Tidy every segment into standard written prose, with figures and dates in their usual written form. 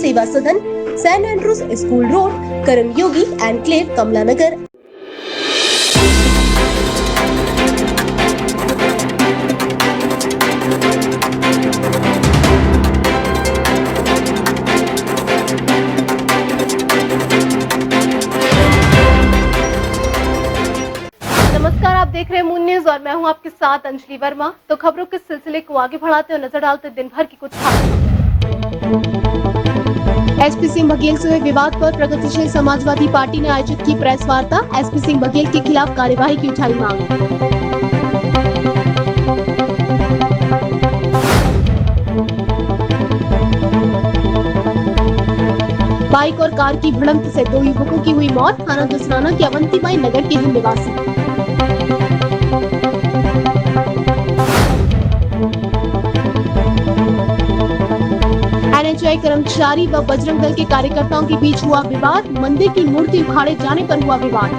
सेवा सदन, San Andrews school road, Karmayogi enclave, Kamla नगर। नमस्कार, आप देख रहे हैं मून न्यूज और मैं हूं आपके साथ अंजलि वर्मा। तो खबरों के सिलसिले को आगे बढ़ाते और नजर डालते दिन भर की कुछ एसपी सिंह बघेल से हुए विवाद पर प्रगतिशील समाजवादी पार्टी ने आयोजित की प्रेस वार्ता। एसपी सिंह बघेल के खिलाफ कार्यवाही की उठाई मांग। बाइक और कार की भिड़ंत से 2 युवकों की हुई मौत। थाना दसराना के अवंतीबाई नगर के ही निवासी। एनएचआई कर्मचारी व बजरंग दल के कार्यकर्ताओं के बीच हुआ विवाद। मंदिर की मूर्ति उखाड़े जाने पर हुआ विवाद।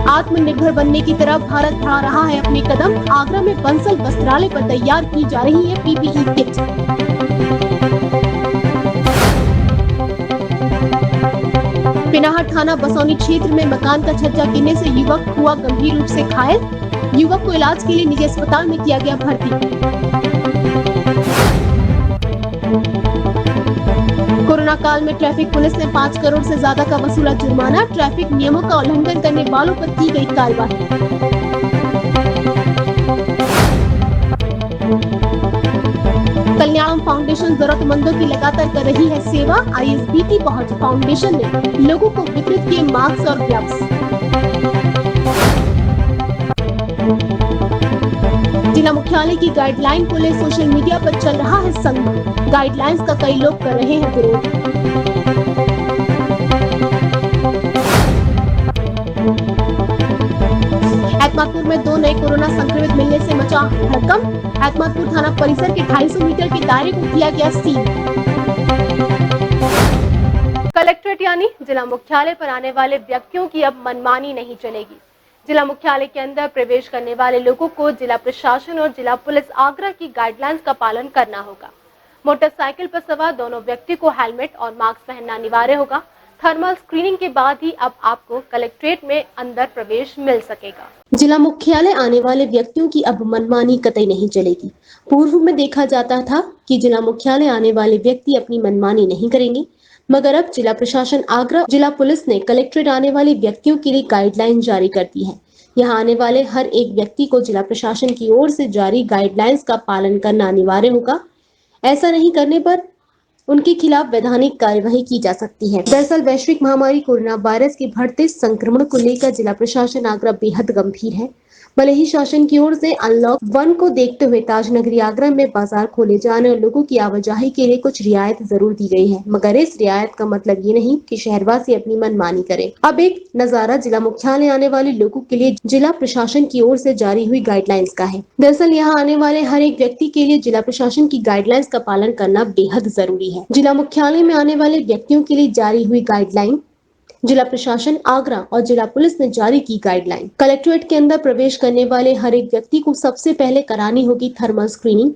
आत्मनिर्भर बनने की तरफ भारत बढ़ा रहा है अपने कदम। आगरा में बंसल वस्त्रालय पर तैयार की जा रही है पीपीई किट। पिनाहर थाना बसौनी क्षेत्र में मकान का छज्जा गिरने से युवक हुआ गंभीर रूप से घायल। युवक को इलाज के लिए निजी अस्पताल में किया गया भर्ती। कोरोना काल में ट्रैफिक पुलिस ने 5 करोड़ से ज्यादा का वसूला जुर्माना। ट्रैफिक नियमों का उल्लंघन करने वालों पर की गई कार्रवाई। कल्याण फाउंडेशन जरूरतमंदों की लगातार कर रही है सेवा। आईएसबीटी पहुंच फाउंडेशन ने लोगों को वितरित किए मास्क और ग्लव्स। जिला मुख्यालय की गाइडलाइन को ले सोशल मीडिया पर चल रहा है संघर्ष। गाइडलाइंस का कई लोग कर रहे हैं विरोध। एतमादपुर में 2 नए कोरोना संक्रमित मिलने से मचा हड़कंप। एतमादपुर थाना परिसर के 250 मीटर के दायरे को किया गया सील। कलेक्ट्रेट यानी जिला मुख्यालय पर आने वाले व्यक्तियों की अब मनमानी नहीं चलेगी। जिला मुख्यालय के अंदर प्रवेश करने वाले लोगों को जिला प्रशासन और जिला पुलिस आगरा की गाइडलाइंस का पालन करना होगा। मोटरसाइकिल पर सवार दोनों व्यक्ति को हेलमेट और मास्क पहनना अनिवार्य होगा। थर्मल स्क्रीनिंग के बाद ही अब आपको कलेक्ट्रेट में अंदर प्रवेश मिल सकेगा। जिला मुख्यालय आने वाले व्यक्तियों की अब मनमानी कतई नहीं चलेगी। पूर्व में देखा जाता था कि जिला मुख्यालय आने वाले व्यक्ति अपनी मनमानी नहीं करेंगे, मगर अब जिला प्रशासन आगरा जिला पुलिस ने कलेक्ट्रेट आने वाले व्यक्तियों के लिए गाइडलाइन जारी कर दी है। यहाँ आने वाले हर एक व्यक्ति को जिला प्रशासन की ओर से जारी गाइडलाइंस का पालन करना अनिवार्य होगा। ऐसा नहीं करने पर उनके खिलाफ वैधानिक कार्यवाही की जा सकती है। दरअसल वैश्विक महामारी कोरोना वायरस के बढ़ते संक्रमण को लेकर जिला प्रशासन आगरा बेहद गंभीर है। भले ही शासन की ओर से अनलॉक 1 को देखते हुए ताजनगरी आगरा में बाजार खोले जाने और लोगों की आवाजाही के लिए कुछ रियायत जरूर दी गई है, मगर इस रियायत का मतलब ये नहीं कि शहरवासी अपनी मनमानी करें। अब एक नजारा जिला मुख्यालय आने वाले लोगों के लिए जिला प्रशासन की ओर से जारी हुई गाइडलाइंस का है। दरअसल यहाँ आने वाले हर एक व्यक्ति के लिए जिला प्रशासन की गाइडलाइंस का पालन करना बेहद जरूरी है। जिला मुख्यालय में आने वाले व्यक्तियों के लिए जारी हुई गाइडलाइन जिला प्रशासन आगरा और जिला पुलिस ने जारी की गाइडलाइन। कलेक्ट्रेट के अंदर प्रवेश करने वाले हर एक व्यक्ति को सबसे पहले करानी होगी थर्मल स्क्रीनिंग।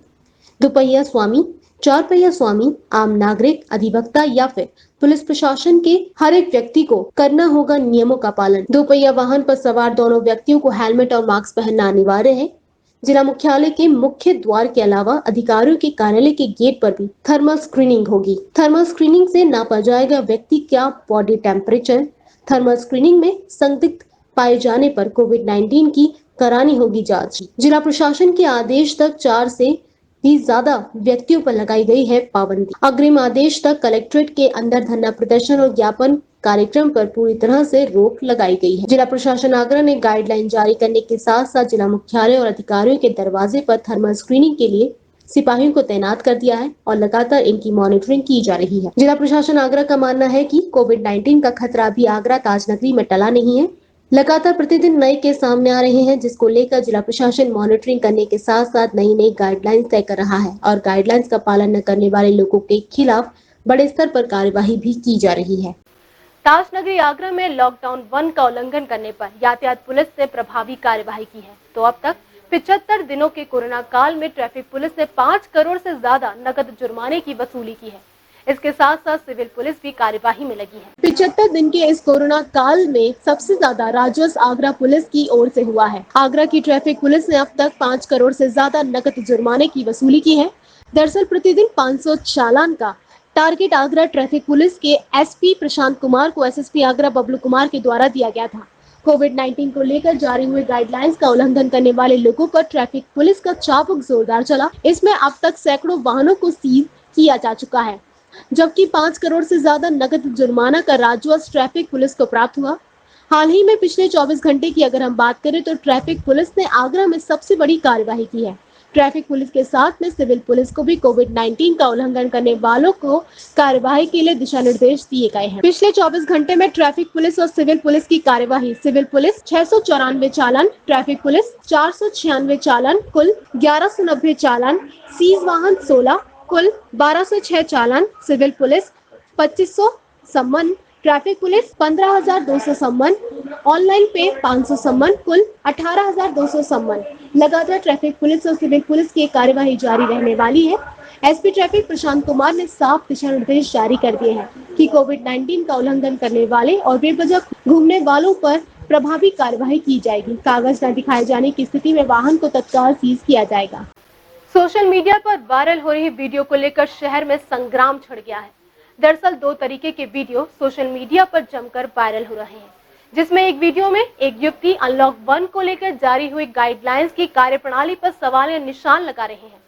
दुपहिया स्वामी, 4 पहिया स्वामी, आम नागरिक, अधिवक्ता या फिर पुलिस प्रशासन के हर एक व्यक्ति को करना होगा नियमों का पालन। 2 पहिया वाहन पर सवार दोनों व्यक्तियों को हेलमेट और मास्क पहनना अनिवार्य है। जिला मुख्यालय के मुख्य द्वार के अलावा अधिकारियों के कार्यालय के गेट पर भी थर्मल स्क्रीनिंग होगी। थर्मल स्क्रीनिंग से नापा जाएगा व्यक्ति का बॉडी टेम्परेचर। थर्मल स्क्रीनिंग में संदिग्ध पाए जाने पर कोविड-19 की करानी होगी जांच। जिला प्रशासन के आदेश तक 4 से भी ज्यादा व्यक्तियों पर लगाई गई है पाबंदी। अग्रिम आदेश तक कलेक्ट्रेट के अंदर धरना प्रदर्शन और ज्ञापन कार्यक्रम पर पूरी तरह से रोक लगाई गई है। जिला प्रशासन आगरा ने गाइडलाइन जारी करने के साथ साथ जिला मुख्यालय और अधिकारियों के दरवाजे पर थर्मल स्क्रीनिंग के लिए सिपाहियों को तैनात कर दिया है और लगातार इनकी मॉनिटरिंग की जा रही है। जिला प्रशासन आगरा का मानना है कि कोविड-19 का खतरा अभी आगरा ताजनगरी में टला नहीं है। लगातार प्रतिदिन नए केस सामने आ रहे हैं, जिसको लेकर जिला प्रशासन मॉनिटरिंग करने के साथ साथ नई गाइडलाइंस तय कर रहा है और गाइडलाइंस का पालन न करने वाले लोगों के खिलाफ बड़े स्तर पर कार्यवाही भी की जा रही है। ताजनगरी आगरा में लॉकडाउन 1 का उल्लंघन करने पर यातायात पुलिस ने प्रभावी कार्यवाही की है। तो अब तक 75 दिनों के कोरोना काल में ट्रैफिक पुलिस ने 5 करोड़ से ज्यादा नकद जुर्माने की वसूली की है। इसके साथ साथ सिविल पुलिस भी कार्यवाही में लगी है। 75 दिन के इस कोरोना काल में सबसे ज्यादा राजस्व आगरा पुलिस की ओर से हुआ है। आगरा की ट्रैफिक पुलिस ने अब तक 5 करोड़ से ज्यादा नकद जुर्माने की वसूली की है। दरअसल प्रतिदिन 500 चालान का टारगेट आगरा ट्रैफिक पुलिस के एसपी प्रशांत कुमार को एसएसपी आगरा बबलू कुमार के द्वारा दिया गया था। कोविड-19 को लेकर जारी हुए गाइडलाइंस का उल्लंघन करने वाले लोगों पर ट्रैफिक पुलिस का चाबुक जोरदार चला। इसमें अब तक सैकड़ों वाहनों को सीज किया जा चुका है, जबकि 5 करोड़ से ज्यादा नकद जुर्माना का राजस्व ट्रैफिक पुलिस को प्राप्त हुआ। हाल ही में पिछले 24 घंटे की अगर हम बात करें तो ट्रैफिक पुलिस ने आगरा में सबसे बड़ी कार्यवाही की है। ट्रैफिक पुलिस के साथ में सिविल पुलिस को भी कोविड-19 का उल्लंघन करने वालों को कार्यवाही के लिए दिशा निर्देश दिए गए हैं। पिछले 24 घंटे में ट्रैफिक पुलिस और सिविल पुलिस की कार्यवाही: सिविल पुलिस 694 चालान, ट्रैफिक पुलिस 496 चालान, कुल 1190 चालान, सीज वाहन 16, कुल 1206 चालान, सिविल पुलिस 2500 सम्मन, ट्रैफिक पुलिस 15,200 सम्मन, ऑनलाइन पे 500 सम्मन, कुल 18,200 सम्मन। लगातार ट्रैफिक पुलिस और सिविल पुलिस की कार्यवाही जारी रहने वाली है। एसपी ट्रैफिक प्रशांत कुमार ने साफ दिशा निर्देश जारी कर दिए हैं कि कोविड-19 का उल्लंघन करने वाले और बेवजह घूमने वालों पर प्रभावी कार्यवाही की जाएगी। कागज न दिखाए जाने की स्थिति में वाहन को तत्काल सीज किया जाएगा। सोशल मीडिया पर वायरल हो रही वीडियो को लेकर शहर में संग्राम छिड़ गया है। दरअसल 2 तरीके के वीडियो सोशल मीडिया पर जमकर वायरल हो रहे हैं, जिसमें एक वीडियो में एक युवती अनलॉक 1 को लेकर जारी हुई गाइडलाइंस की कार्यप्रणाली पर सवाल या निशान लगा रहे हैं,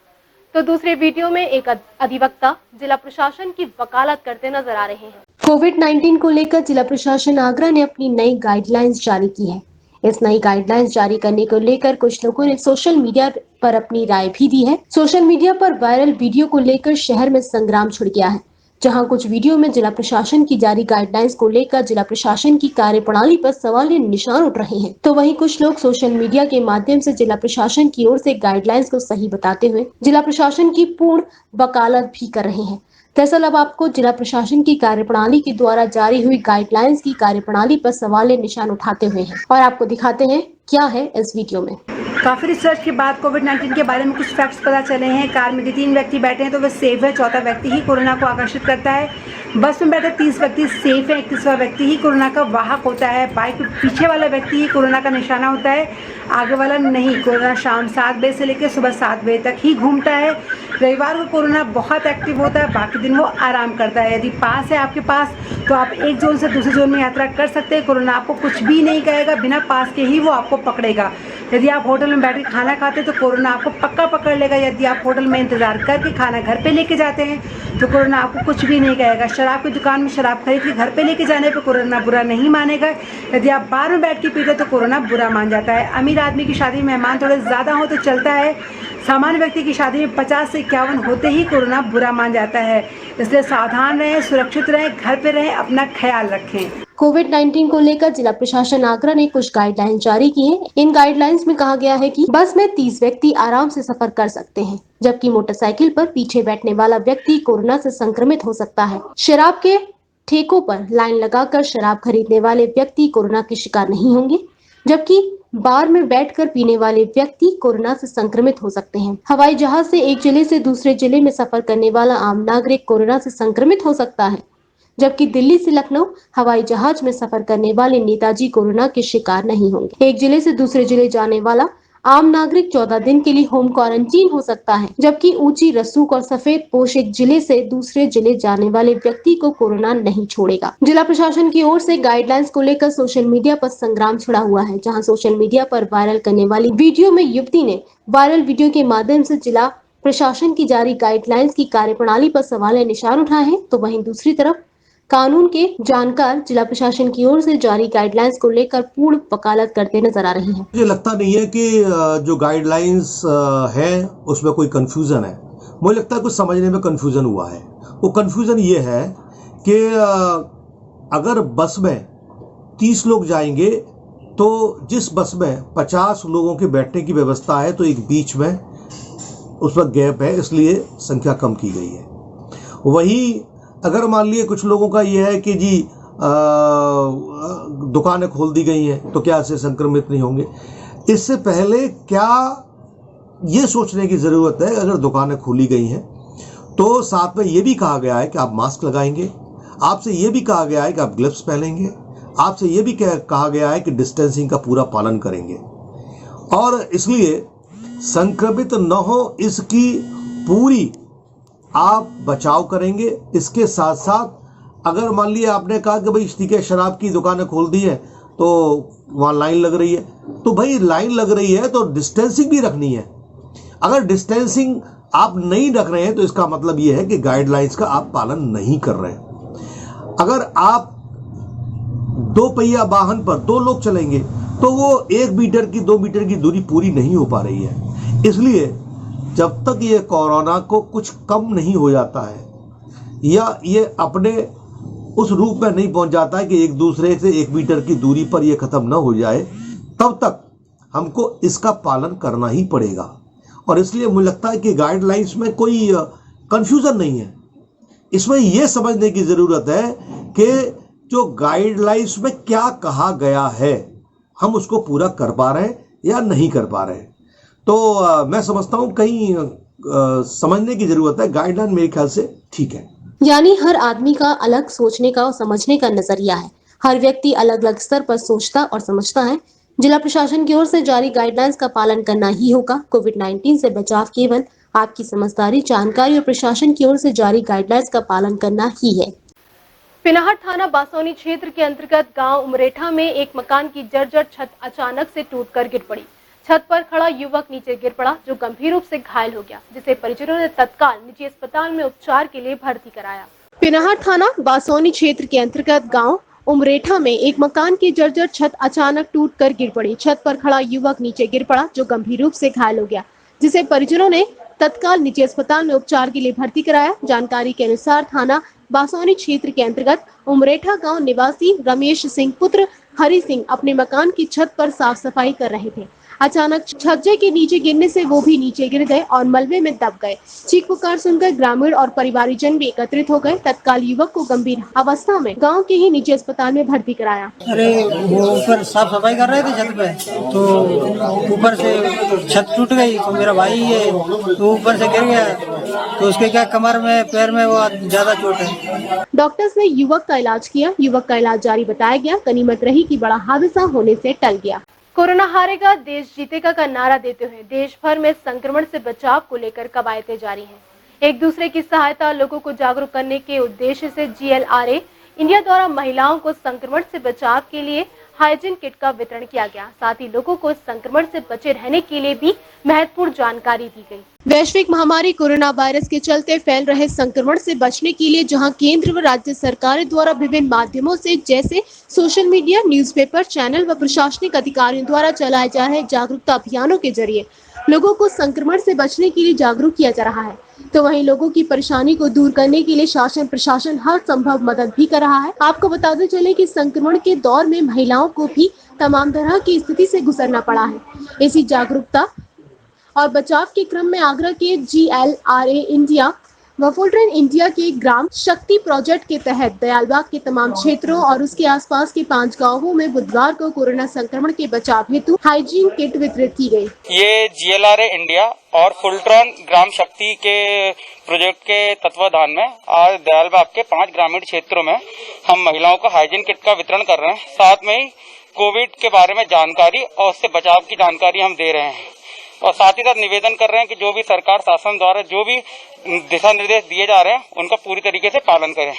तो दूसरे वीडियो में एक अधिवक्ता जिला प्रशासन की वकालत करते नजर आ रहे हैं। कोविड-19 को लेकर जिला प्रशासन आगरा ने अपनी नई गाइडलाइंस जारी की है। इस नई गाइडलाइंस जारी करने को लेकर कुछ लोगों ने सोशल मीडिया पर अपनी राय भी दी है। सोशल मीडिया पर वायरल वीडियो को लेकर शहर में संग्राम छिड़ गया है, जहां कुछ वीडियो में जिला प्रशासन की जारी गाइडलाइंस को लेकर जिला प्रशासन की कार्यप्रणाली पर सवाल या निशान उठ रहे हैं, तो वहीं कुछ लोग सोशल मीडिया के माध्यम से जिला प्रशासन की ओर से गाइडलाइंस को सही बताते हुए जिला प्रशासन की पूर्ण वकालत भी कर रहे हैं। दरअसल अब आपको जिला प्रशासन की कार्यप्रणाली के द्वारा जारी हुई गाइडलाइंस की कार्यप्रणाली पर सवाल या निशान उठाते हुए हैं और आपको दिखाते हैं क्या है इस वीडियो में। काफ़ी रिसर्च के बाद कोविड-19 के बारे में कुछ फैक्ट्स पता चले हैं। कार में 3 व्यक्ति बैठे हैं तो वह सेफ है, 4था व्यक्ति ही कोरोना को आकर्षित करता है। बस में बैठे 30 व्यक्ति सेफ है, 31वां व्यक्ति ही कोरोना का वाहक होता है। बाइक में पीछे वाला व्यक्ति ही कोरोना का निशाना होता है, आगे वाला नहीं। कोरोना शाम 7 बजे से लेकर सुबह 7 बजे तक ही घूमता है। रविवार को कोरोना बहुत एक्टिव होता है, बाकी दिन वो आराम करता है। यदि पास है आपके पास तो आप एक जोन से दूसरे जोन में यात्रा कर सकते हैं। कोरोना आपको कुछ भी नहीं कहेगा, बिना पास के ही वो आपको पकड़ेगा। यदि आप होटल में बैठ के खाना खाते हैं तो कोरोना आपको पक्का पकड़ लेगा। यदि आप होटल में इंतजार करके खाना घर पे लेके जाते हैं तो कोरोना आपको कुछ भी नहीं कहेगा। शराब की दुकान में शराब खरीद के घर पे लेके जाने पे कोरोना बुरा नहीं मानेगा। यदि आप बार में बैठ के पीते तो कोरोना बुरा मान जाता है। अमीर आदमी की शादी में मेहमान थोड़े ज़्यादा हो तो चलता है, सामान्य व्यक्ति की शादी में 50 से 51 होते ही कोरोना बुरा मान जाता है। इसलिए सावधान रहें, सुरक्षित रहें, घर पे रहें, अपना ख्याल रखें। कोविड-19 को लेकर जिला प्रशासन आगरा ने कुछ गाइडलाइंस जारी की हैं। इन गाइडलाइंस में कहा गया है कि बस में 30 व्यक्ति आराम से सफर कर सकते हैं, जबकि मोटरसाइकिल पर पीछे बैठने वाला व्यक्ति कोरोना से संक्रमित हो सकता है। शराब के ठेकों पर लाइन लगाकर शराब खरीदने वाले व्यक्ति कोरोना के शिकार नहीं होंगे, जबकि बार में बैठकर पीने वाले व्यक्ति कोरोना से संक्रमित हो सकते हैं। हवाई जहाज से एक जिले से दूसरे जिले में सफर करने वाला आम नागरिक कोरोना से संक्रमित हो सकता है, जबकि दिल्ली से लखनऊ हवाई जहाज में सफर करने वाले नेताजी कोरोना के शिकार नहीं होंगे। एक जिले से दूसरे जिले जाने वाला आम नागरिक 14 दिन के लिए होम क्वारंटीन हो सकता है, जबकि ऊंची रसूख और सफेद पोश एक जिले से दूसरे जिले जाने वाले व्यक्ति को कोरोना नहीं छोड़ेगा। जिला प्रशासन की ओर से गाइडलाइंस को लेकर सोशल मीडिया पर संग्राम छिड़ा हुआ है, जहां सोशल मीडिया पर वायरल करने वाली वीडियो में युवती ने वायरल वीडियो के माध्यम से जिला प्रशासन की जारी गाइडलाइंस की कार्यप्रणाली पर सवाल या निशान उठाए हैं, तो वहीं दूसरी तरफ कानून के जानकार जिला प्रशासन की ओर से जारी गाइडलाइंस को लेकर पूर्ण वकालत करते नजर आ रहे हैं। मुझे लगता नहीं है कि जो गाइडलाइंस है उसमें कोई कंफ्यूजन है। मुझे लगता है कुछ समझने में कंफ्यूजन हुआ है। वो कंफ्यूजन ये है कि अगर बस में 30 लोग जाएंगे तो जिस बस में 50 लोगों के बैठने की व्यवस्था है तो एक बीच में उसमें गैप है, इसलिए संख्या कम की गई है। वही अगर मान लिए कुछ लोगों का ये है कि जी दुकानें खोल दी गई हैं तो क्या इससे संक्रमित नहीं होंगे। इससे पहले क्या ये सोचने की ज़रूरत है, अगर दुकानें खोली गई हैं तो साथ में ये भी कहा गया है कि आप मास्क लगाएंगे, आपसे ये भी कहा गया है कि आप ग्लव्स पहनेंगे, आपसे ये भी कहा गया है कि डिस्टेंसिंग का पूरा पालन करेंगे। और इसलिए संक्रमित न हो इसकी पूरी आप बचाव करेंगे। इसके साथ साथ अगर मान लिया आपने कहा कि भाई ठीक है शराब की दुकानें खोल दी है तो वहाँ लाइन लग रही है, तो भाई लाइन लग रही है तो डिस्टेंसिंग भी रखनी है। अगर डिस्टेंसिंग आप नहीं रख रहे हैं तो इसका मतलब ये है कि गाइडलाइंस का आप पालन नहीं कर रहे हैं। अगर आप 2 पहिया वाहन पर 2 लोग चलेंगे तो वो 1 मीटर की 2 मीटर की दूरी पूरी नहीं हो पा रही है। इसलिए जब तक ये कोरोना को कुछ कम नहीं हो जाता है या ये अपने उस रूप में नहीं पहुंच जाता है कि एक दूसरे से 1 मीटर की दूरी पर ये खत्म ना हो जाए, तब तक हमको इसका पालन करना ही पड़ेगा। और इसलिए मुझे लगता है कि गाइडलाइंस में कोई कंफ्यूजन नहीं है। इसमें यह समझने की जरूरत है कि जो गाइडलाइंस में क्या कहा गया है हम उसको पूरा कर पा रहे हैं या नहीं कर पा रहे हैं। तो मैं समझता हूं कहीं समझने की जरूरत है। गाइडलाइन मेरे ख्याल से ठीक है। यानी हर आदमी का अलग सोचने का और समझने का नजरिया है। हर व्यक्ति अलग अलग स्तर पर सोचता और समझता है। जिला प्रशासन की ओर से जारी गाइडलाइंस का पालन करना ही होगा। कोविड-19 से बचाव केवल आपकी समझदारी, जानकारी और प्रशासन की ओर से जारी गाइडलाइंस का पालन करना ही है। पिनाहट थाना बासोनी क्षेत्र के अंतर्गत गांव उमरेठा में एक मकान की जर्जर छत अचानक से टूटकर गिर पड़ी। छत पर खड़ा युवक नीचे गिर पड़ा जो गंभीर रूप से घायल हो गया, जिसे परिजनों ने तत्काल निजी अस्पताल में उपचार के लिए भर्ती कराया। पिनाहट थाना बासोनी क्षेत्र के अंतर्गत गांव उमरेठा में एक मकान की जर्जर छत अचानक टूटकर गिर पड़ी। छत पर खड़ा युवक नीचे गिर पड़ा जो गंभीर रूप से घायल हो गया, जिसे परिजनों ने तत्काल निजी अस्पताल में उपचार के लिए भर्ती कराया। जानकारी के अनुसार थाना बासोनी क्षेत्र के अंतर्गत उमरेठा गांव निवासी रमेश सिंह पुत्र हरि सिंह अपने मकान की छत पर साफ सफाई कर रहे थे। अचानक छज्जे के नीचे गिरने से वो भी नीचे गिर गए और मलबे में दब गए। चीख पुकार सुनकर ग्रामीण और परिवारजन भी एकत्रित हो गए। तत्काल युवक को गंभीर अवस्था में गांव के ही निजी अस्पताल में भर्ती कराया। अरे वो ऊपर साफ सफाई कर रहे थे छत पे, तो ऊपर से छत टूट गई तो मेरा भाई है तो ऊपर से गिर गया, तो उसके क्या कमर में पैर में वो ज्यादा चोट है। डॉक्टर्स ने युवक का इलाज किया। युवक का इलाज जारी बताया गया। गनीमत रही कि बड़ा हादसा होने से टल गया। कोरोना हारेगा देश जीतेगा का नारा देते हुए देश भर में संक्रमण से बचाव को लेकर कवायतें जारी हैं। एक दूसरे की सहायता, लोगों को जागरूक करने के उद्देश्य से GLRA इंडिया द्वारा महिलाओं को संक्रमण से बचाव के लिए हाइजीन किट का वितरण किया गया। साथ ही लोगों को संक्रमण से बचे रहने के लिए भी महत्वपूर्ण जानकारी दी गई। वैश्विक महामारी कोरोना वायरस के चलते फैल रहे संक्रमण से बचने के लिए जहां केंद्र व राज्य सरकारें द्वारा विभिन्न माध्यमों से जैसे सोशल मीडिया, न्यूज़पेपर, चैनल व प्रशासनिक अधिकारियों द्वारा चलाए जा रहे जागरूकता अभियानों के जरिए लोगों को संक्रमण से बचने के लिए जागरूक किया जा रहा है, तो वहीं लोगों की परेशानी को दूर करने के लिए शासन प्रशासन हर संभव मदद भी कर रहा है। आपको बताते चले कि संक्रमण के दौर में महिलाओं को भी तमाम तरह की स्थिति से गुजरना पड़ा है। इसी जागरूकता और बचाव के क्रम में आगरा के GLRA इंडिया व फुलटन इंडिया के ग्राम शक्ति प्रोजेक्ट के तहत दयालबाग के तमाम क्षेत्रों और उसके आसपास के 5 गांवों में बुधवार को कोरोना संक्रमण के बचाव हेतु हाइजीन किट वितरित की गई। ये GLRA इंडिया और फुलटन ग्राम शक्ति के प्रोजेक्ट के तत्वाधान में आज दयालबाग के 5 ग्रामीण क्षेत्रों में हम महिलाओं को हाइजीन किट का वितरण कर रहे हैं। साथ में ही कोविड के बारे में जानकारी और उससे बचाव की जानकारी हम दे रहे हैं और साथ ही साथ निवेदन कर रहे हैं कि जो भी सरकार शासन द्वारा जो भी दिशा निर्देश दिए जा रहे हैं उनका पूरी तरीके से पालन करें।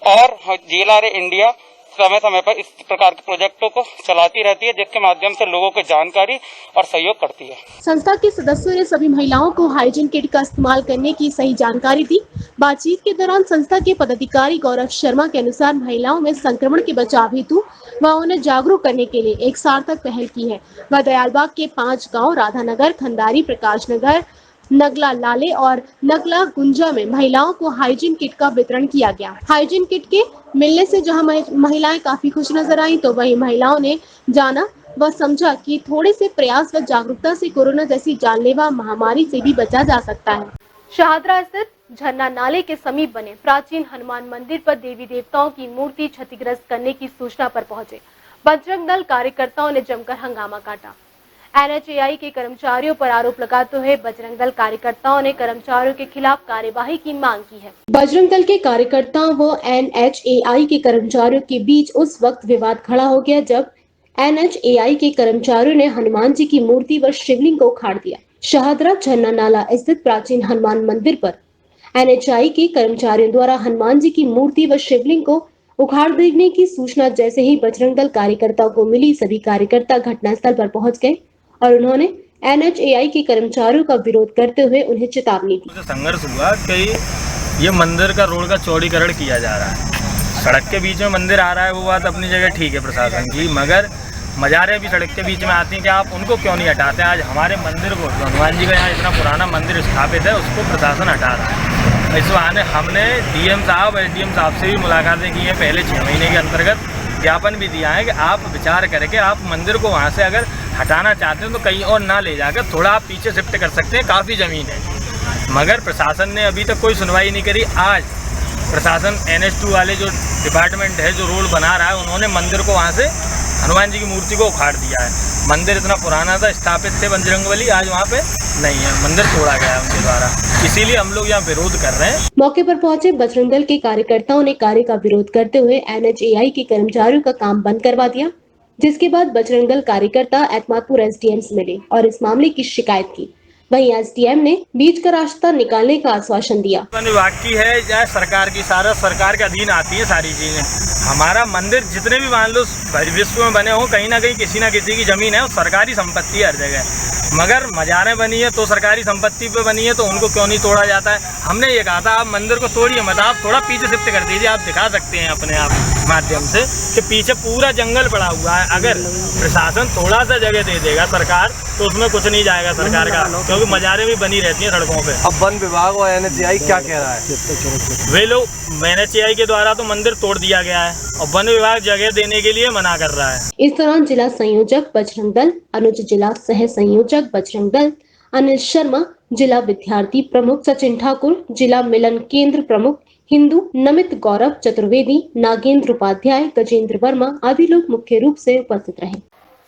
और GLRA इंडिया समय समय पर इस प्रकार के प्रोजेक्टों को चलाती रहती है, जिसके माध्यम से लोगों को जानकारी और सहयोग करती है। संस्था के सदस्यों ने सभी महिलाओं को हाइजीन किट का इस्तेमाल करने की सही जानकारी दी। बातचीत के दौरान संस्था के पदाधिकारी गौरव शर्मा के अनुसार महिलाओं में संक्रमण के बचाव हेतु वह उन्हें जागरूक करने के लिए एक सार्थक पहल की है। वह दयालबाग के 5 गाँव राधानगर, खंडारी, प्रकाश नगर, नगला लाले और नगला गुंजा में महिलाओं को हाइजीन किट का वितरण किया गया। हाइजीन किट के मिलने से जहां महिलाएं काफी खुश नजर आई, तो वहीं महिलाओं ने जाना व समझा कि थोड़े से प्रयास व जागरूकता से कोरोना जैसी जानलेवा महामारी से भी बचा जा सकता है। शाहदरा स्थित झरना नाले के समीप बने प्राचीन हनुमान मंदिर पर देवी देवताओं की मूर्ति क्षतिग्रस्त करने की सूचना पर पहुंचे बजरंग दल कार्यकर्ताओं ने जमकर हंगामा काटा। NHAI के कर्मचारियों पर आरोप लगाते हुए बजरंग दल कार्यकर्ताओं ने कर्मचारियों के खिलाफ कार्यवाही की मांग की है। बजरंग दल के कार्यकर्ताओं व NHAI के कर्मचारियों के बीच उस वक्त विवाद खड़ा हो गया जब NHAI के कर्मचारियों ने हनुमान जी की मूर्ति व शिवलिंग को उखाड़ दिया। शहादरा झरना नाला स्थित प्राचीन हनुमान मंदिर पर NHAI के कर्मचारियों द्वारा हनुमान जी की मूर्ति व शिवलिंग को उखाड़ देने की सूचना जैसे ही बजरंग दल कार्यकर्ताओं को मिली, सभी कार्यकर्ता घटनास्थल पर पहुंच गए और उन्होंने NHAI के कर्मचारियों का विरोध करते हुए उन्हें चेतावनी दी। संघर्ष हुआ कि ये मंदिर का रोड का चौड़ीकरण किया जा रहा है, सड़क के बीच में मंदिर आ रहा है, वो बात अपनी जगह ठीक है प्रशासन की, मगर मजारें भी सड़क के बीच में आती हैं कि आप उनको क्यों नहीं हटाते। आज हमारे मंदिर को, हनुमान जी का यहाँ इतना पुराना मंदिर स्थापित है, उसको प्रशासन हटा रहा है। इस बहाने हमने DM साहब SDM साहब से भी मुलाकातें की हैं, पहले 6 महीने के अंतर्गत ज्ञापन भी दिया है कि आप विचार करके आप मंदिर को वहाँ से अगर हटाना चाहते हैं तो कहीं और ना ले जाकर थोड़ा आप पीछे शिफ्ट कर सकते हैं, काफ़ी ज़मीन है, मगर प्रशासन ने अभी तक कोई सुनवाई नहीं करी। आज प्रशासन NH2 वाले जो डिपार्टमेंट है जो रोड बना रहा है, उन्होंने मंदिर को वहाँ से हनुमान जी की मूर्ति को उखाड़ दिया है। मंदिर इतना पुराना था, स्थापित थे बजरंगबली, आज वहाँ पे नहीं है, मंदिर तोड़ा गया है उनके द्वारा, इसीलिए हम लोग यहाँ विरोध कर रहे हैं। मौके पर पहुंचे बजरंग दल के कार्यकर्ताओं ने कार्य का विरोध करते हुए NHAI के कर्मचारियों का काम बंद करवा दिया, जिसके बाद बजरंग दल कार्यकर्ता एतमादपुर SDM से मिले और इस मामले की शिकायत की। वहीं SDM ने बीच का रास्ता निकालने का आश्वासन दिया। विभाग की है या सरकार की, सारा सरकार के अधीन आती है सारी चीजें। हमारा मंदिर जितने भी मान लो विश्व में बने हो, कहीं ना कहीं किसी ना किसी की जमीन है, वो सरकारी संपत्ति है हर जगह, मगर मजारें बनी है तो सरकारी संपत्ति पे बनी है, तो उनको क्यों नहीं तोड़ा जाता है। हमने ये कहा था आप मंदिर को तोड़िए मत, आप थोड़ा पीछे शिफ्ट कर दीजिए। आप दिखा सकते हैं अपने आप माध्यम से कि पीछे पूरा जंगल पड़ा हुआ है, अगर प्रशासन थोड़ा सा जगह दे देगा सरकार तो उसमें कुछ नहीं जाएगा सरकार का, क्योंकि मजारें भी बनी रहती हैं सड़कों पे। अब वन विभाग और NHAI क्या कह रहा है? वे लोग NHAI के द्वारा तो मंदिर तोड़ दिया गया है और वन विभाग जगह देने के लिए मना कर रहा है। इस दौरान जिला संयोजक बजरंग दल अनुज, जिला सह संयोजक बजरंग दल अनिल शर्मा, जिला विद्यार्थी प्रमुख सचिन ठाकुर, जिला मिलन केंद्र प्रमुख हिंदू नमित गौरव चतुर्वेदी, नागेंद्र उपाध्याय, गजेंद्र वर्मा आदि लोग मुख्य रूप से उपस्थित रहे।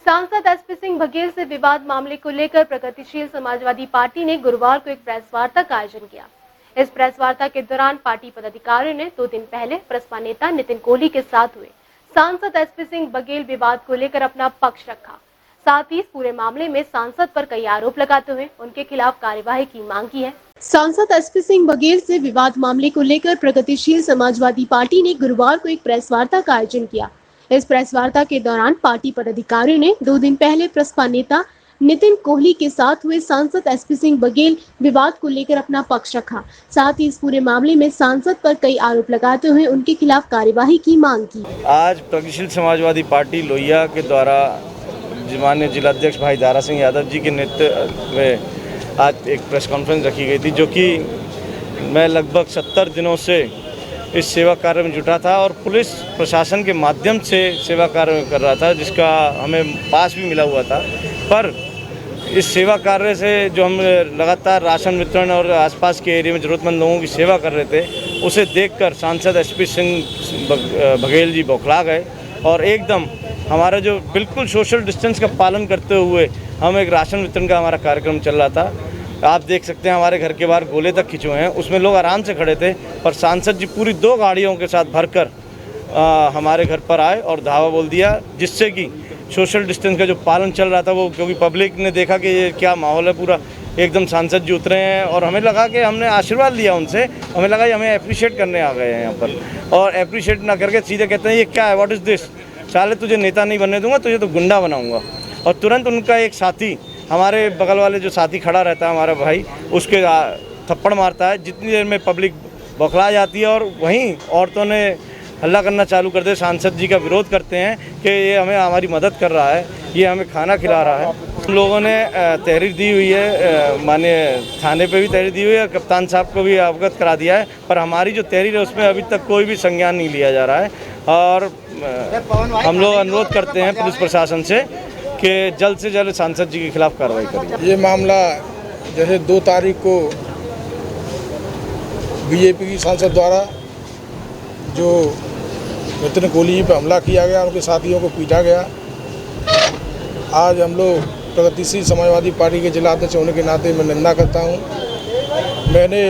सांसद SP सिंह बघेल से विवाद मामले को लेकर प्रगतिशील समाजवादी पार्टी ने गुरुवार को एक प्रेस वार्ता का आयोजन किया। इस प्रेस वार्ता के दौरान पार्टी पदाधिकारियों ने 2 दिन पहले प्रसपा नेता नितिन कोहली के साथ हुए सांसद SP सिंह बघेल विवाद को लेकर अपना पक्ष रखा। साथ ही इस पूरे मामले में सांसद पर कई आरोप लगाते हुए उनके खिलाफ कार्यवाही की मांग की है। सांसद SP सिंह बघेल से विवाद मामले को लेकर प्रगतिशील समाजवादी पार्टी ने गुरुवार को एक प्रेस वार्ता का आयोजन किया। इस प्रेस वार्ता के दौरान पार्टी पदाधिकारियों ने 2 दिन पहले प्रसपा नेता नितिन कोहली के साथ हुए सांसद SP सिंह बघेल विवाद को लेकर अपना पक्ष रखा। साथ ही इस पूरे मामले में सांसद पर कई आरोप लगाते हुए उनके खिलाफ कार्यवाही की मांग की। आज प्रगतिशील समाजवादी पार्टी लोहिया के द्वारा माननीय जिलाध्यक्ष भाई दारा सिंह यादव जी के नेतृत्व में आज एक प्रेस कॉन्फ्रेंस रखी गई थी, जो कि मैं लगभग 70 दिनों से इस सेवा कार्य में जुटा था और पुलिस प्रशासन के माध्यम से सेवा कार्य कर रहा था, जिसका हमें पास भी मिला हुआ था। पर इस सेवा कार्य से जो हम लगातार राशन वितरण और आसपास के एरिया में ज़रूरतमंद लोगों की सेवा कर रहे थे, उसे देखकर सांसद SP सिंह बघेल जी बौखला गए और एकदम हमारा जो बिल्कुल सोशल डिस्टेंस का पालन करते हुए हम एक राशन वितरण का हमारा कार्यक्रम चल रहा था। आप देख सकते हैं हमारे घर के बाहर गोले तक खिंचे हुए हैं, उसमें लोग आराम से खड़े थे, पर सांसद जी पूरी 2 गाड़ियों के साथ भरकर हमारे घर पर आए और धावा बोल दिया, जिससे कि सोशल डिस्टेंस का जो पालन चल रहा था वो, क्योंकि पब्लिक ने देखा कि ये क्या माहौल है पूरा, एकदम सांसद जी उतरे हैं और हमें लगा कि हमने आशीर्वाद लिया उनसे, हमें लगा कि हमें अप्रिशिएट करने आ गए हैं यहाँ पर, और अप्रिशिएट ना करके सीधे कहते हैं ये क्या है, व्हाट इज़ दिस, साले तुझे नेता नहीं बनने दूंगा, तुझे तो गुंडा बनाऊंगा। और तुरंत उनका एक साथी, हमारे बगल वाले जो साथी खड़ा रहता है हमारा भाई, उसके थप्पड़ मारता है। जितनी देर में पब्लिक बौखला जाती है और वहीं औरतों ने हल्ला करना चालू कर दे, सांसद जी का विरोध करते हैं कि ये हमें हमारी मदद कर रहा है, ये हमें खाना खिला रहा है। हम लोगों ने तहरीर दी हुई है, माननीय थाने पे भी तहरीर दी हुई है, कप्तान साहब को भी अवगत करा दिया है, पर हमारी जो तहरीर है उसमें अभी तक कोई भी संज्ञान नहीं लिया जा रहा है। और हम लोग अनुरोध करते हैं पुलिस प्रशासन से कि जल्द से जल्द सांसद जी के खिलाफ कार्रवाई करें। ये मामला जैसे 2 तारीख को बीजेपी की सांसद द्वारा जो नितिन कोहली जी पर हमला किया गया, उनके साथियों को पीटा गया, आज हम लोग प्रगतिशील समाजवादी पार्टी के जिला अध्यक्ष होने के नाते मैं निंदा करता हूँ। मैंने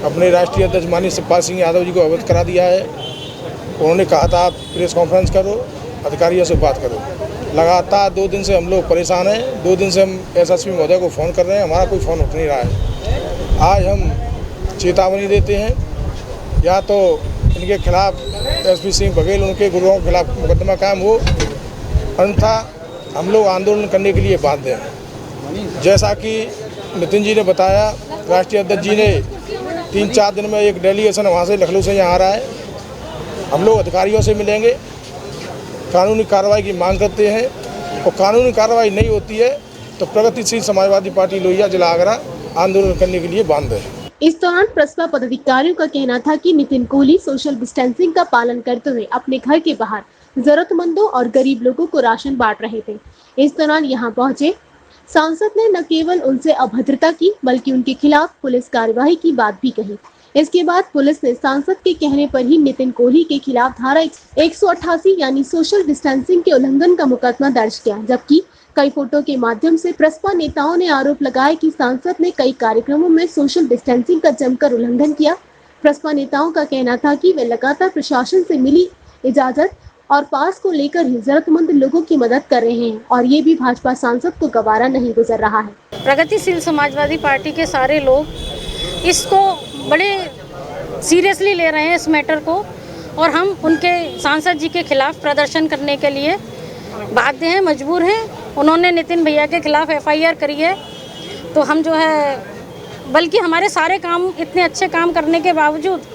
अपने राष्ट्रीय अध्यक्ष माननीय शिवपाल सिंह यादव जी को अवगत करा दिया है। उन्होंने कहा था आप प्रेस कॉन्फ्रेंस करो, अधिकारियों से बात करो। लगातार 2 दिन से हम लोग परेशान हैं। 2 दिन से हम एसएसपी महोदय को फ़ोन कर रहे हैं, हमारा कोई फ़ोन उठ नहीं रहा है। आज हम चेतावनी देते हैं, या तो इनके खिलाफ एसपी सिंह बघेल उनके गुरुओं के खिलाफ मुकदमा कायम हो, अन्यथा हम लोग आंदोलन करने के लिए बाध्य हैं। जैसा कि नितिन जी ने बताया, राष्ट्रीय अध्यक्ष जी ने 3-4 दिन में एक डेलीगेशन वहाँ से लखनऊ से यहाँ आ रहा है। हम लोग अधिकारियों से मिलेंगे, कानूनी कार्रवाई की मांग करते हैं, और कानूनी कार्रवाई नहीं होती है तो प्रगतिशील समाजवादी पार्टी लोहिया जिला आगरा आंदोलन करने के लिए बांध है। इस दौरान प्रसपा पदाधिकारियों का कहना था कि नितिन कोहली सोशल डिस्टेंसिंग का पालन करते हुए अपने घर के बाहर जरूरतमंदों और गरीब लोगों को राशन बांट रहे थे। इस दौरान यहाँ पहुंचे सांसद ने न केवल उनसे अभद्रता की बल्कि उनके खिलाफ पुलिस कार्यवाही की बात भी कही। इसके बाद पुलिस ने सांसद के कहने पर ही नितिन कोहली के खिलाफ धारा 188 यानी सोशल डिस्टेंसिंग के उल्लंघन का मुकदमा दर्ज किया, जबकि कई फोटो के माध्यम से प्रसपा नेताओं ने आरोप लगाया कि सांसद ने कई कार्यक्रमों में सोशल डिस्टेंसिंग का जमकर उल्लंघन किया। प्रसपा नेताओं का कहना था कि वे लगातार प्रशासन से मिली इजाजत और पास को लेकर ही जरूरतमंद लोगों की मदद कर रहे हैं, और ये भी भाजपा सांसद को गवारा नहीं गुजर रहा है। प्रगतिशील समाजवादी पार्टी के सारे लोग इसको बड़े सीरियसली ले रहे हैं, इस मैटर को, और हम उनके सांसद जी के खिलाफ प्रदर्शन करने के लिए बाध्य हैं, मजबूर हैं। उन्होंने नितिन भैया के खिलाफ एफआईआर करी है, तो हम जो है, बल्कि हमारे सारे काम इतने अच्छे काम करने के बावजूद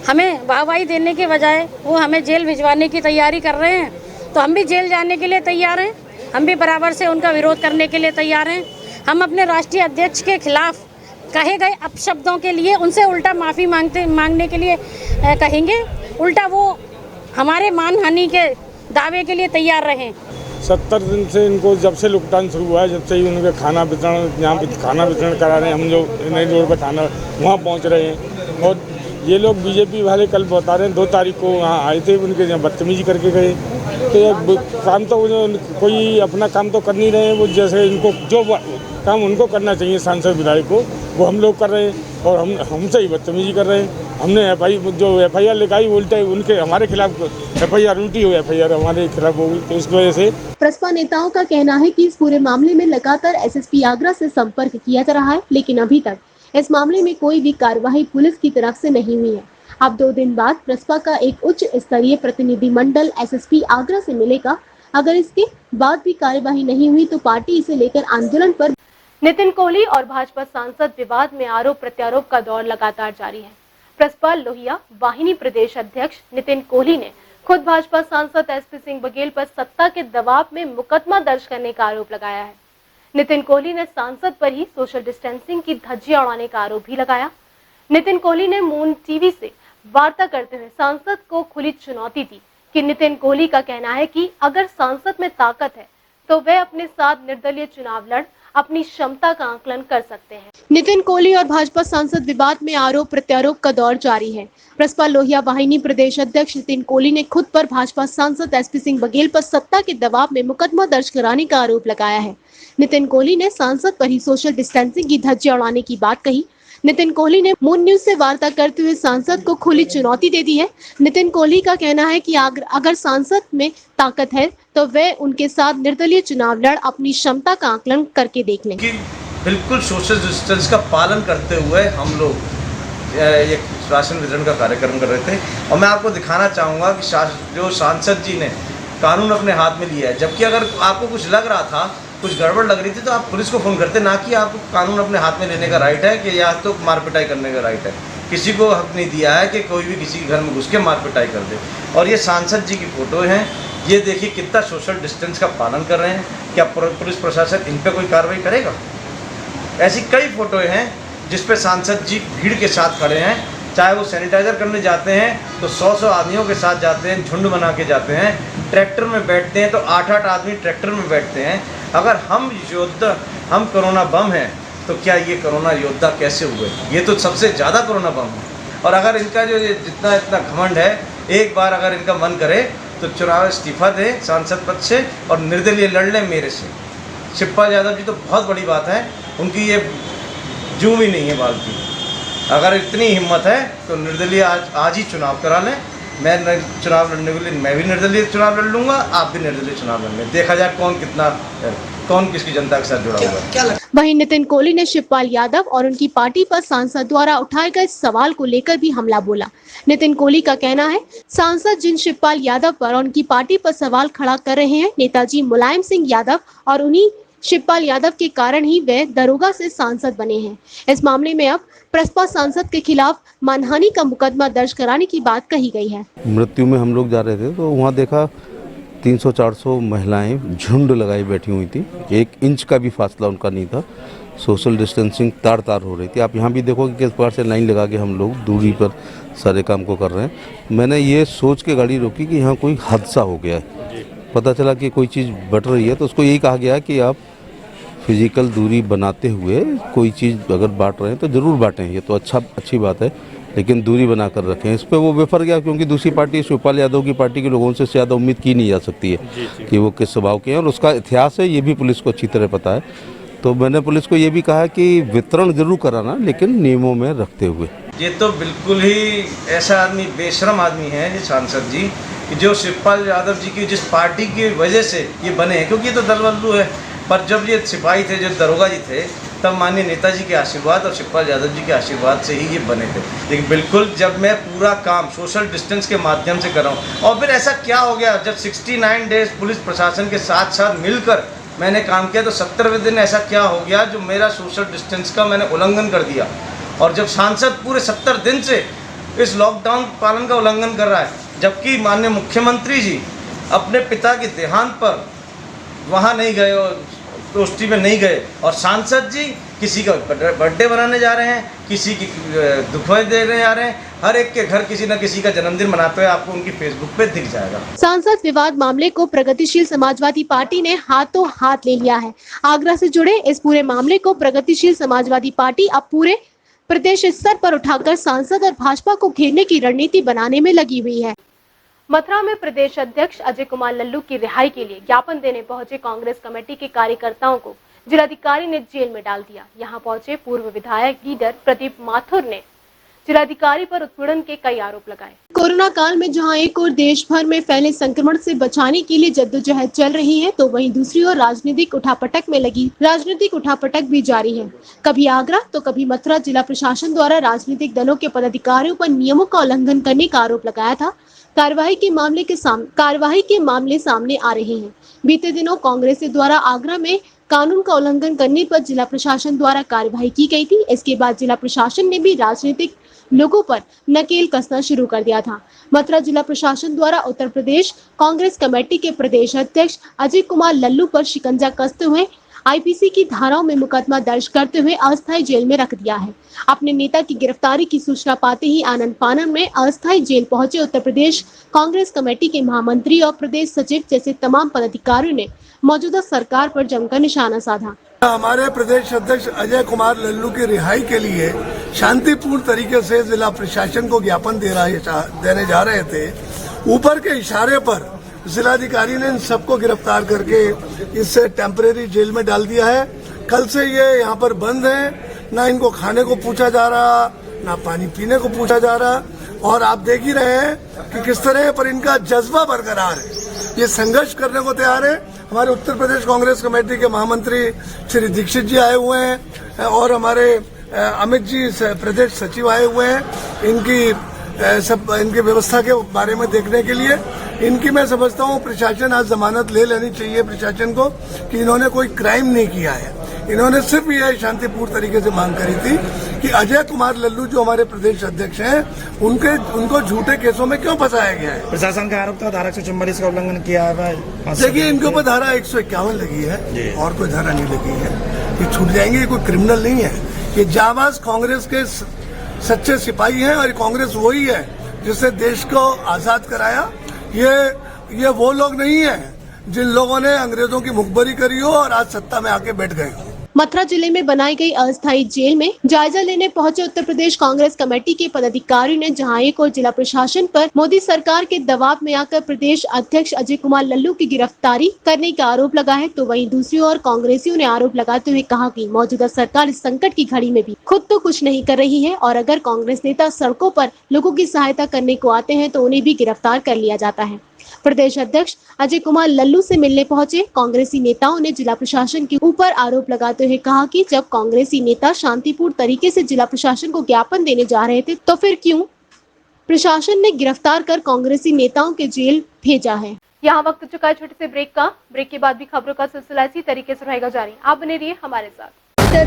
हमें वाहवाही देने के बजाय वो हमें जेल भिजवाने की तैयारी कर रहे हैं। तो हम भी जेल जाने के लिए तैयार हैं, हम भी बराबर से उनका विरोध करने के लिए तैयार हैं। हम अपने राष्ट्रीय अध्यक्ष के खिलाफ कहे गए अपशब्दों के लिए उनसे उल्टा माफ़ी मांगने के लिए कहेंगे, उल्टा वो हमारे मानहानि के दावे के लिए तैयार रहें। 70 दिन से इनको जब से लॉकडाउन शुरू हुआ है, जब से ही उनके खाना वितरण, यहाँ पे खाना वितरण करा रहे हैं, हम जो नई रोड पर थाना वहाँ पहुँच रहे हैं। और ये लोग बीजेपी वाले कल बता रहे हैं 2 तारीख को वहाँ आए थे, उनके यहाँ बदतमीजी करके गए। तो ये काम तो कोई अपना काम तो कर नहीं रहे हैं, वो जैसे इनको जो काम उनको करना चाहिए सांसद विधायक को, वो हम लोग कर रहे हैं, और हमसे ही बदतमीजी कर रहे हैं। हमने एफआईआर लिखाई, उल्टे उनके हमारे खिलाफ एफआईआर उल्टी हुई, एफआईआर हमारे खिलाफ हो गई। तो इस वजह से प्रसपा नेताओं का कहना है कि इस पूरे मामले में लगातार एसएसपी आगरा से संपर्क किया जा रहा है, लेकिन अभी तक इस मामले में कोई भी कार्यवाही पुलिस की तरफ से नहीं हुई है। अब 2 दिन बाद प्रसपा का एक उच्च स्तरीय प्रतिनिधि मंडल एसएसपी आगरा से मिलेगा। अगर इसके बाद भी कार्यवाही नहीं हुई तो पार्टी इसे लेकर आंदोलन पर। नितिन कोहली और भाजपा सांसद विवाद में आरोप प्रत्यारोप का दौर लगातार जारी है। प्रसपा लोहिया वाहिनी प्रदेश अध्यक्ष नितिन कोहली ने खुद भाजपा सांसद एसपी सिंह बघेल पर सत्ता के दबाव में मुकदमा दर्ज करने का आरोप लगाया है। नितिन कोहली ने सांसद पर ही सोशल डिस्टेंसिंग की धज्जियां उड़ाने का आरोप भी लगाया। नितिन कोहली ने मून टीवी से वार्ता करते हुए सांसद को खुली चुनौती दी कि नितिन कोहली का कहना है कि अगर सांसद में ताकत है तो वे अपने साथ निर्दलीय चुनाव लड़ अपनी क्षमता का आकलन कर सकते हैं। नितिन कोहली और भाजपा सांसद विवाद में आरोप प्रत्यारोप का दौर जारी है। प्रसपा लोहिया वाहिनी प्रदेश अध्यक्ष नितिन कोहली ने खुद पर भाजपा सांसद एसपी सिंह बघेल पर सत्ता के दबाव में मुकदमा दर्ज कराने का आरोप लगाया है। नितिन कोहली ने सांसद पर ही सोशल डिस्टेंसिंग की धज्जियां उड़ाने की बात कही। नितिन कोहली ने मून न्यूज से वार्ता करते हुए सांसद को खुली चुनौती दे दी है। नितिन कोहली का कहना है कि अगर सांसद में ताकत है तो वे उनके साथ निर्दलीय चुनाव लड़ अपनी क्षमता का आकलन करके देख लें। बिल्कुल सोशल डिस्टेंस का पालन करते हुए हम लोग ये राशन वितरण का कार्यक्रम कर रहे थे, और मैं आपको दिखाना चाहूँगा कि जो सांसद जी ने कानून अपने हाथ में लिया है। जबकि अगर आपको कुछ लग रहा था, कुछ गड़बड़ लग रही थी, तो आप पुलिस को फ़ोन करते, ना कि आपको कानून अपने हाथ में लेने का राइट है कि या तो मार पिटाई करने का राइट है। किसी को हक नहीं दिया है कि कोई भी किसी के घर में घुस के मार पिटाई कर दे। और ये सांसद जी की फ़ोटो हैं, ये देखिए कितना सोशल डिस्टेंस का पालन कर रहे हैं। क्या पुलिस प्रशासन इन पर कोई कार्रवाई करेगा? ऐसी कई फ़ोटोएँ हैं जिस पे सांसद जी भीड़ के साथ खड़े हैं। चाहे वो सैनिटाइज़र करने जाते हैं तो 100 आदमियों के साथ जाते हैं, झुंड बना के जाते हैं। ट्रैक्टर में बैठते हैं तो 8-8 आदमी ट्रैक्टर में बैठते हैं। अगर हम योद्धा, हम कोरोना बम हैं, तो क्या ये कोरोना योद्धा कैसे हुए? ये तो सबसे ज़्यादा कोरोना बम है। और अगर इनका जो जितना इतना घमंड है, एक बार अगर इनका मन करे तो चुनाव इस्तीफा दें सांसद पद से और निर्दलीय लड़ लें मेरे से। शिवपाल यादव जी तो बहुत बड़ी बात है, उनकी ये जू भी नहीं है बाल की। अगर इतनी हिम्मत है तो निर्दलीय आज ही चुनाव करा लें। मैं चुनाव लड़ने के लिए मैं भी निर्दलीय चुनाव लड़ लूँगा, आप भी निर्दलीय चुनाव लड़ लें। देखा जाए कौन किसकी जनता के साथ जुड़ा हुआ है। वहीं नितिन कोहली ने शिवपाल यादव और उनकी पार्टी पर सांसद द्वारा उठाए गए सवाल को लेकर भी हमला बोला। नितिन कोहली का कहना है, सांसद जिन शिवपाल यादव पर और उनकी पार्टी पर सवाल खड़ा कर रहे हैं, नेताजी मुलायम सिंह यादव और उन्हीं शिवपाल यादव के कारण ही वे दरोगा से सांसद बने हैं। इस मामले में अब प्रसपा सांसद के खिलाफ मानहानि का मुकदमा दर्ज कराने की बात कही गई है। मृत्यु में हम लोग जा रहे थे तो वहाँ देखा 300-400 महिलाएं झुंड लगाई बैठी हुई थी, 1 इंच का भी फासला उनका नहीं था। सोशल डिस्टेंसिंग तार हो रही थी। आप यहाँ भी देखोगे किस प्रकार से लाइन लगा के हम लोग दूरी पर सारे काम को कर रहे हैं। मैंने ये सोच के गाड़ी रोकी कि यहाँ कोई हादसा हो गया है। पता चला कि कोई चीज़ बढ़ रही है तो उसको यही कहा गया कि आप फिजिकल दूरी बनाते हुए कोई चीज़ अगर बांट रहे हैं तो ज़रूर बांटें, ये तो अच्छी बात है, लेकिन दूरी बना कर रखें। इस पर वो विफर गया क्योंकि दूसरी पार्टी शिवपाल यादव की पार्टी के लोगों से ज़्यादा उम्मीद की नहीं जा सकती है कि वो किस स्वभाव के हैं और उसका इतिहास है, ये भी पुलिस को अच्छी तरह पता है। तो मैंने पुलिस को ये भी कहा कि वितरण जरूर कराना, लेकिन नियमों में रखते हुए। ये तो बिल्कुल ही ऐसा आदमी, बेशरम आदमी है ये सांसद जी, कि जो शिवपाल यादव जी की जिस पार्टी की वजह से ये बने हैं, क्योंकि ये तो दलबदलू है। पर जब ये सिपाही थे, जो दरोगा जी थे, तब माननीय नेताजी के आशीर्वाद और शिवपाल यादव जी के आशीर्वाद से ही ये बने थे। लेकिन बिल्कुल जब मैं पूरा काम सोशल डिस्टेंस के माध्यम से कर रहा हूँ, और फिर ऐसा क्या हो गया, जब 69 डेज पुलिस प्रशासन के साथ साथ मिलकर मैंने काम किया, तो 70वें दिन ऐसा क्या हो गया जो मेरा सोशल डिस्टेंस का मैंने उल्लंघन कर दिया। और जब सांसद पूरे 70 दिन से इस लॉकडाउन पालन का उल्लंघन कर रहा है, जबकि माननीय मुख्यमंत्री जी अपने पिता के देहांत पर वहाँ नहीं गए और गोष्ठी में नहीं गए, और सांसद जी किसी का बर्थडे मनाने जा रहे हैं, किसी की दुखवाई देने जा रहे हैं, हर एक के घर किसी न किसी का जन्मदिन मनाते हुए आपको उनकी फेसबुक पे दिख जाएगा। सांसद विवाद मामले को प्रगतिशील समाजवादी पार्टी ने हाथों हाथ ले लिया है। आगरा से जुड़े इस पूरे मामले को प्रगतिशील समाजवादी पार्टी अब पूरे प्रदेश स्तर पर उठाकर सांसद और भाजपा को घेरने की रणनीति बनाने में लगी हुई है। मथुरा में प्रदेश अध्यक्ष अजय कुमार लल्लू की रिहाई के लिए ज्ञापन देने पहुंचे कांग्रेस कमेटी के कार्यकर्ताओं को जिलाधिकारी ने जेल में डाल दिया। यहां पहुंचे पूर्व विधायक लीडर प्रदीप माथुर ने जिलाधिकारी पर उत्पीड़न के कई आरोप लगाए। कोरोना काल में जहां एक ओर देश भर में फैले संक्रमण से बचाने के लिए जद्दोजहद चल रही है, तो वहीं दूसरी ओर राजनीतिक उठापटक भी जारी है। कभी आगरा तो कभी मथुरा जिला प्रशासन द्वारा राजनीतिक दलों के पदाधिकारियों पर नियमों का उल्लंघन करने का आरोप लगाया था। कार्यवाही के मामले सामने आ रहे हैं। बीते दिनों कांग्रेस द्वारा आगरा में कानून का उल्लंघन करने पर जिला प्रशासन द्वारा कार्यवाही की गई थी। इसके बाद जिला प्रशासन ने भी राजनीतिक लोगों पर नकेल कसना शुरू कर दिया था। मथुरा जिला प्रशासन द्वारा उत्तर प्रदेश कांग्रेस कमेटी के प्रदेश अध्यक्ष अजय कुमार लल्लू पर शिकंजा कसते हुए आईपीसी की धाराओं में मुकदमा दर्ज करते हुए अस्थायी जेल में रख दिया है। अपने नेता की गिरफ्तारी की सूचना पाते ही आनंद फानन में अस्थायी जेल पहुंचे उत्तर प्रदेश कांग्रेस कमेटी के महामंत्री और प्रदेश सचिव जैसे तमाम पदाधिकारियों ने मौजूदा सरकार पर जमकर निशाना साधा। हमारे प्रदेश अध्यक्ष अजय कुमार लल्लू की रिहाई के लिए शांतिपूर्ण तरीके से जिला प्रशासन को ज्ञापन देने जा रहे थे। ऊपर के इशारे पर जिलाधिकारी ने इन सबको गिरफ्तार करके इससे टेम्परेरी जेल में डाल दिया है। कल से ये यहाँ पर बंद है, ना इनको खाने को पूछा जा रहा, ना पानी पीने को पूछा जा रहा, और आप देख ही रहे हैं कि किस तरह पर इनका जज्बा बरकरार है। ये संघर्ष करने को तैयार है। हमारे उत्तर प्रदेश कांग्रेस कमेटी के महामंत्री श्री दीक्षित जी आए हुए हैं और हमारे अमित जी प्रदेश सचिव आए हुए हैं इनकी व्यवस्था के बारे में देखने के लिए। इनकी मैं समझता हूँ प्रशासन आज जमानत ले लेनी चाहिए प्रशासन को कि इन्होंने कोई क्राइम नहीं किया है। इन्होंने सिर्फ यह शांतिपूर्ण तरीके से मांग करी थी कि अजय कुमार लल्लू जो हमारे प्रदेश अध्यक्ष हैं उनको झूठे केसों में क्यों फंसाया गया है। प्रशासन का आरोप था धारा 144 का उल्लंघन किया है। देखिए इनके ऊपर धारा 151 लगी है और कोई धारा नहीं लगी है। ये छूट जाएंगे, ये कोई क्रिमिनल नहीं है। ये जाबाज कांग्रेस के सच्चे सिपाही हैं और कांग्रेस वही है जिसने देश को आजाद कराया। ये वो लोग नहीं है जिन लोगों ने अंग्रेजों की मुखबरी करी हो और आज सत्ता में आके बैठ गए हो। मथुरा जिले में बनाई गई अस्थायी जेल में जायजा लेने पहुंचे उत्तर प्रदेश कांग्रेस कमेटी के पदाधिकारियों ने जहां एक और जिला प्रशासन पर मोदी सरकार के दबाव में आकर प्रदेश अध्यक्ष अजय कुमार लल्लू की गिरफ्तारी करने का आरोप लगा है, तो वहीं दूसरी ओर कांग्रेसियों ने आरोप लगाते हुए कहा कि मौजूदा सरकार इस संकट की घड़ी में भी खुद तो कुछ नहीं कर रही है और अगर कांग्रेस नेता सड़कों पर लोगों की सहायता करने को आते हैं तो उन्हें भी गिरफ्तार कर लिया जाता है। प्रदेश अध्यक्ष अजय कुमार लल्लू से मिलने पहुंचे कांग्रेसी नेताओं ने जिला प्रशासन के ऊपर आरोप लगाते हुए कहा कि जब कांग्रेसी नेता शांतिपूर्ण तरीके से जिला प्रशासन को ज्ञापन देने जा रहे थे तो फिर क्यों प्रशासन ने गिरफ्तार कर कांग्रेसी नेताओं के जेल भेजा है। यहाँ वक्त चुका है छोटे से ब्रेक का। ब्रेक के बाद भी खबरों का सिलसिला इसी तरीके से रहेगा जारी। आप बने रहिए हमारे साथ।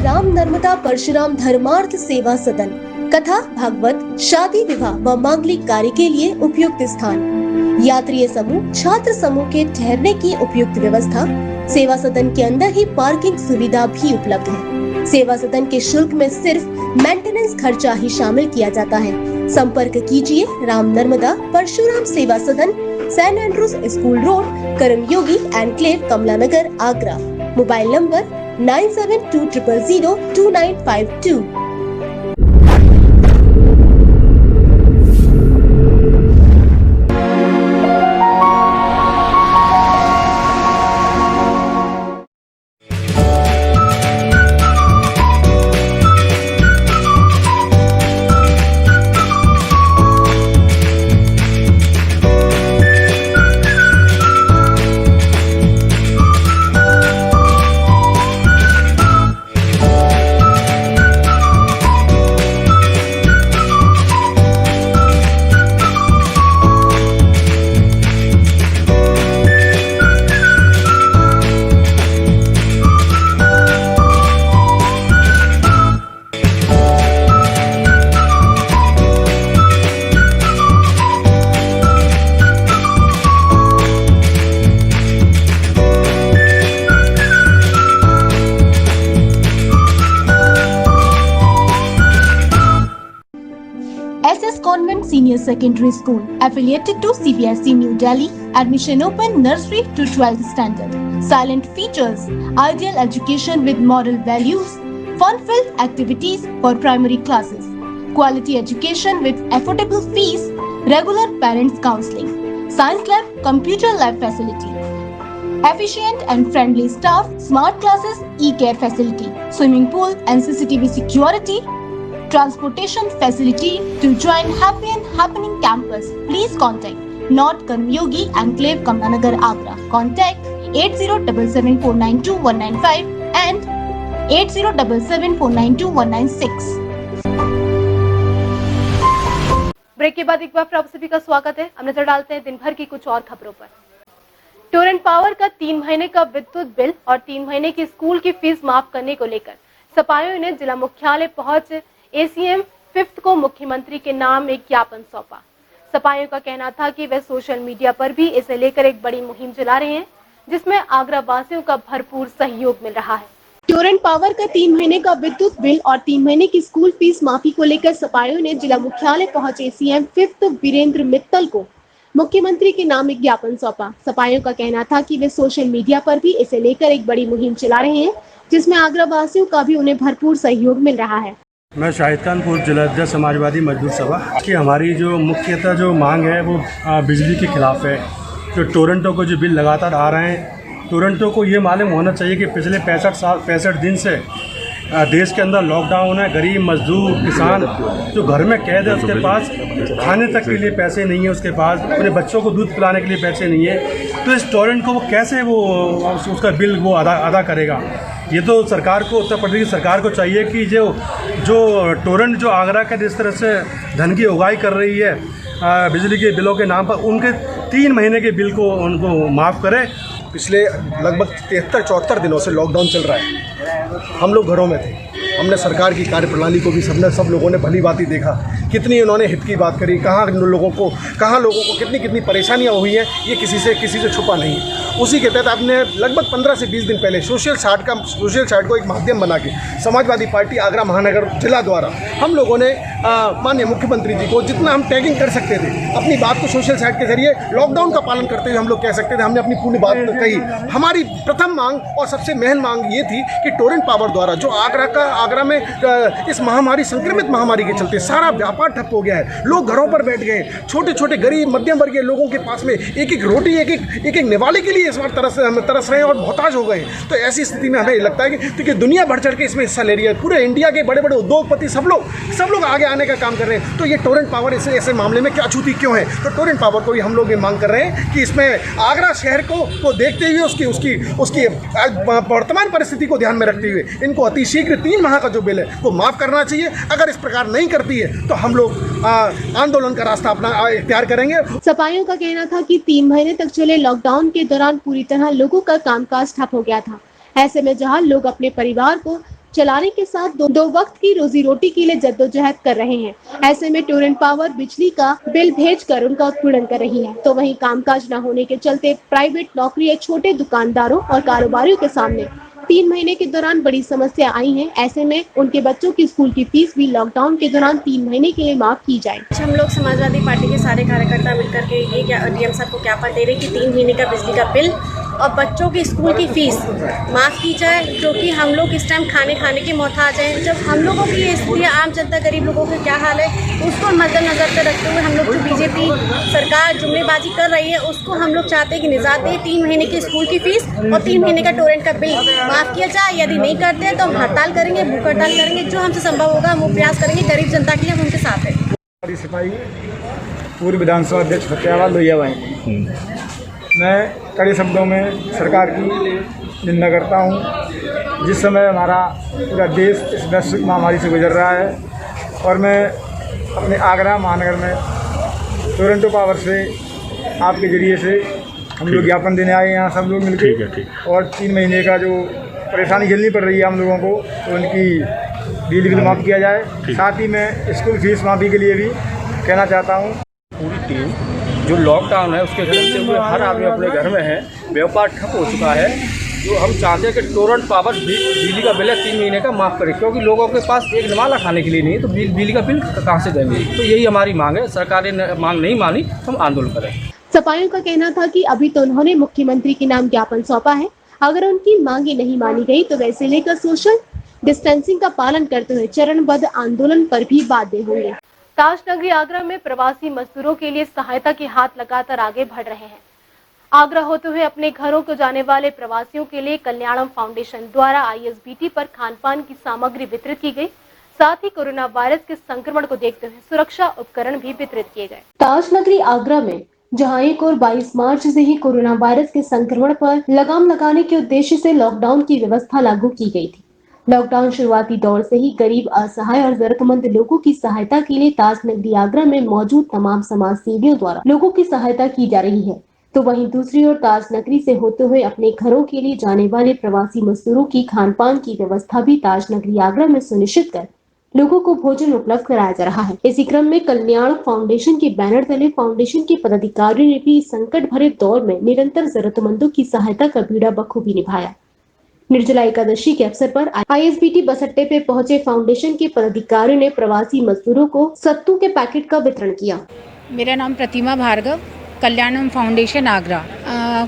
राम नर्मदा परशुराम धर्मार्थ सेवा सदन कथा भागवत शादी विवाह व मांगलिक कार्य के लिए उपयुक्त स्थान, यात्रीय समूह छात्र समूह के ठहरने की उपयुक्त व्यवस्था, सेवा सदन के अंदर ही पार्किंग सुविधा भी उपलब्ध है। सेवा सदन के शुल्क में सिर्फ मेंटेनेंस खर्चा ही शामिल किया जाता है। संपर्क कीजिए Ram Narmada Parshuram Seva Sadan, Saint Andrews school road, Karmayogi enclave, Kamla Nagar, Agra. Mobile number 9720002952। SS Convent Senior Secondary School, affiliated to CBSE New Delhi. Admission open nursery to 12th standard. Silent features, ideal education with moral values, fun-filled activities for primary classes, quality education with affordable fees, regular parents counseling, science lab, computer lab facility, efficient and friendly staff, smart classes, e-care facility, swimming pool and CCTV security, transportation facility to join Happy and Happening campus. Please contact North Karmyogi Enclave, Kamlanagar, Agra. Contact 8077492195 and 8077492196. Break के बाद एक बार फिर आप सभी का स्वागत है। अब नजर डालते हैं दिन भर की कुछ और खबरों पर। टोरेंट पावर का 3 महीने का विद्युत बिल और 3 महीने की स्कूल की फीस माफ करने को लेकर सपाइयों ने जिला मुख्यालय पहुंच ACM 5th को मुख्यमंत्री के नाम एक ज्ञापन सौंपा। सपाइयों का कहना था कि वे सोशल मीडिया पर भी इसे लेकर एक बड़ी मुहिम चला रहे हैं, जिसमें आगरा वासियों का भरपूर सहयोग मिल रहा है। टोरेंट पावर का 3 महीने का विद्युत बिल और 3 महीने की स्कूल फीस माफी को लेकर सपाइयों ने जिला मुख्यालय पहुंचे ACM 5th वीरेंद्र मित्तल को मुख्यमंत्री के नाम एक ज्ञापन सौंपा। सपाइयों का कहना था कि वे सोशल मीडिया पर भी इसे लेकर एक बड़ी मुहिम चला रहे हैं, जिसमें आगरा वासियों का भी उन्हें भरपूर सहयोग मिल रहा है। मैं शाहिद खानपुर जिलाध्यक्ष समाजवादी मजदूर सभा की हमारी जो मुख्यतः जो मांग है वो बिजली के खिलाफ है। जो टोरंटो को जो बिल लगातार आ रहे हैं, टोरंटो को ये मालूम होना चाहिए कि पिछले 65 दिन से देश के अंदर लॉकडाउन है। गरीब मजदूर किसान जो घर में कैद है, उसके पास खाने तक के लिए पैसे नहीं है, उसके पास अपने बच्चों को दूध पिलाने के लिए पैसे नहीं है। तो इस टोरेंट को वो कैसे उसका बिल वो अदा करेगा। ये तो सरकार को, उत्तर प्रदेश की सरकार को चाहिए कि जो टोरेंट जो आगरा के जिस तरह से धन की उगाही कर रही है बिजली के बिलों के नाम पर, उनके 3 महीने के बिल को उनको माफ़ करे। पिछले लगभग 73-74 दिनों से लॉकडाउन चल रहा है। हम लोग घरों में थे। हमने सरकार की कार्यप्रणाली को भी सब लोगों ने भली भांति देखा कितनी उन्होंने हित की बात करी, कहाँ लोगों को कितनी कितनी परेशानियाँ हुई हैं, ये किसी से छुपा नहीं है। उसी के तहत आपने लगभग 15 से 20 दिन पहले सोशल साइट को एक माध्यम बना के समाजवादी पार्टी आगरा महानगर जिला द्वारा हम लोगों ने माननीय मुख्यमंत्री जी को जितना हम टैगिंग कर सकते थे, अपनी बात को सोशल साइट के जरिए लॉकडाउन का पालन करते हुए हम लोग कह सकते थे, हमने अपनी पूरी बात कही। हमारी प्रथम मांग और सबसे महन मांग ये थी कि टोरेंट पावर द्वारा जो आगरा में इस महामारी, संक्रमित महामारी के चलते सारा व्यापार ठप हो गया है, लोग घरों पर बैठ गए, छोटे छोटे गरीब मध्यम वर्गीय लोगों के पास में एक एक रोटी एक एक निवाले के लिए इस बार तरस रहे हैं और मोहताज हो गए हैं। तो ऐसी स्थिति में हमें लगता है कि दुनिया बढ़ चढ़ के इसमें हिस्सा ले रही है, पूरे इंडिया के बड़े बड़े उद्योगपति सब लोग आगे आने का काम कर रहे हैं। तो ये टोरेंट पावर ऐसे मामले में क्या अछूती क्यों है? तो टोरेंट पावर को भी हम लोग ये मांग कर रहे हैं कि इसमें आगरा शहर को देखते हुए उसकी वर्तमान परिस्थिति को ध्यान में रखते हुए इनको अतिशीघ्र 3 माह का जो बिल है वो माफ़ करना चाहिए। अगर इस प्रकार नहीं करती है तो हम लोग आंदोलन का रास्ता अपना इख्तियार करेंगे। सपाइयों का कहना था कि 3 महीने तक चले लॉकडाउन के दौरान पूरी तरह लोगों का कामकाज ठप हो गया था। ऐसे में जहां लोग अपने परिवार को चलाने के साथ दो वक्त की रोजी रोटी के लिए जद्दोजहद कर रहे हैं, ऐसे में टोरेंट पावर बिजली का बिल भेजकर उनका उत्पीड़न कर रही है। तो वहीं कामकाज न होने के चलते प्राइवेट नौकरी या छोटे दुकानदारों और कारोबारियों के सामने 3 महीने के दौरान बड़ी समस्या आई है। ऐसे में उनके बच्चों की स्कूल की फीस भी लॉकडाउन के दौरान 3 महीने के लिए माफ की जाए। हम लोग समाजवादी पार्टी के सारे कार्यकर्ता मिलकर के ये डीएम साहब को ज्ञापन दे रहे हैं कि 3 महीने का बिजली का बिल और बच्चों की स्कूल की फीस माफ़ की जाए, क्योंकि हम लोग इस टाइम खाने के मोहताज हैं। जब हम लोगों की ये स्थिति, आम जनता गरीब लोगों का क्या हाल है, उसको मद्देनजर पे रखते हुए हम लोग जो बीजेपी सरकार जुमलेबाजी कर रही है उसको हम लोग चाहते हैं कि निजात दें। 3 महीने की स्कूल की फीस और 3 महीने का टोरेंट का बिल माफ़ किया जाए। यदि नहीं करते हैं तो हम हड़ताल करेंगे, भूख हड़ताल करेंगे, जो हमसे संभव होगा हम वो प्रयास करेंगे। गरीब जनता के लिए हम उनके साथ हैं। सिपाही पूर्व विधानसभा अध्यक्ष फतेहाबाद लोहिया भाई, मैं कड़े शब्दों में सरकार की निंदा करता हूं। जिस समय हमारा पूरा देश इस वैश्विक महामारी से गुजर रहा है और मैं अपने आगरा महानगर में टोरंटो पावर से आपके ज़रिए से हम लोग ज्ञापन देने आए हैं यहाँ सब लोग मिलकर, और 3 महीने का जो परेशानी झेलनी पड़ रही है हम लोगों को, तो उनकी बिजली बिल माफ़ किया जाए। साथ ही मैं स्कूल फीस माफ़ी के लिए भी कहना चाहता हूँ। पूरी टीम जो लॉकडाउन है उसके चलते हुए हर आदमी अपने घर में है, व्यापार ठप हो चुका है। जो हम चाहते हैं कि टोरेंट पावर बिजली का बिल है 3 महीने का माफ़ करे, क्योंकि लोगों के पास एक निवाला खाने के लिए नहीं है, तो बिजली का बिल कहाँ से देंगे। तो यही हमारी मांग है। सरकार ने मांग नहीं मानी, हम आंदोलन करें। सपाइयों का कहना था कि अभी तो उन्होंने मुख्यमंत्री के नाम ज्ञापन सौंपा है, अगर उनकी मांगे नहीं मानी गई तो वैसे लेकर सोशल डिस्टेंसिंग का पालन करते हुए चरणबद्ध आंदोलन पर भी बाध्य होंगे। ताजनगरी आगरा में प्रवासी मजदूरों के लिए सहायता के हाथ लगातार आगे बढ़ रहे हैं। आगरा होते हुए अपने घरों को जाने वाले प्रवासियों के लिए कल्याणम फाउंडेशन द्वारा ISBT पर खान-पान की सामग्री वितरित की गई। साथ ही कोरोना वायरस के संक्रमण को देखते हुए सुरक्षा उपकरण भी वितरित किए गए। ताजनगरी आगरा में जहां 1 और 22 मार्च से ही कोरोना वायरस के संक्रमण पर लगाम लगाने के उद्देश्य से लॉकडाउन की व्यवस्था लागू की गई थी। लॉकडाउन शुरुआती दौर से ही गरीब, असहाय और जरूरतमंद लोगों की सहायता के लिए ताजनगरी आगरा में मौजूद तमाम समाज सेवियों द्वारा लोगों की सहायता की जा रही है। तो वहीं दूसरी ओर ताजनगरी से होते हुए अपने घरों के लिए जाने वाले प्रवासी मजदूरों की खान-पान की व्यवस्था भी ताजनगरी आगरा में सुनिश्चित कर लोगों को भोजन उपलब्ध कराया जा रहा है। इसी क्रम में कल्याण फाउंडेशन के बैनर तले फाउंडेशन के पदाधिकारियों ने भी संकट भरे दौर में निरंतर जरूरतमंदों की सहायता का बीड़ा बखूबी निभाया। निर्जला एकादशी के अवसर पर ISBT बस अड्डे पे पहुंचे फाउंडेशन के पदाधिकारियों ने प्रवासी मजदूरों को सत्तू के पैकेट का वितरण किया। मेरा नाम प्रतिमा भार्गव, कल्याणम फाउंडेशन आगरा।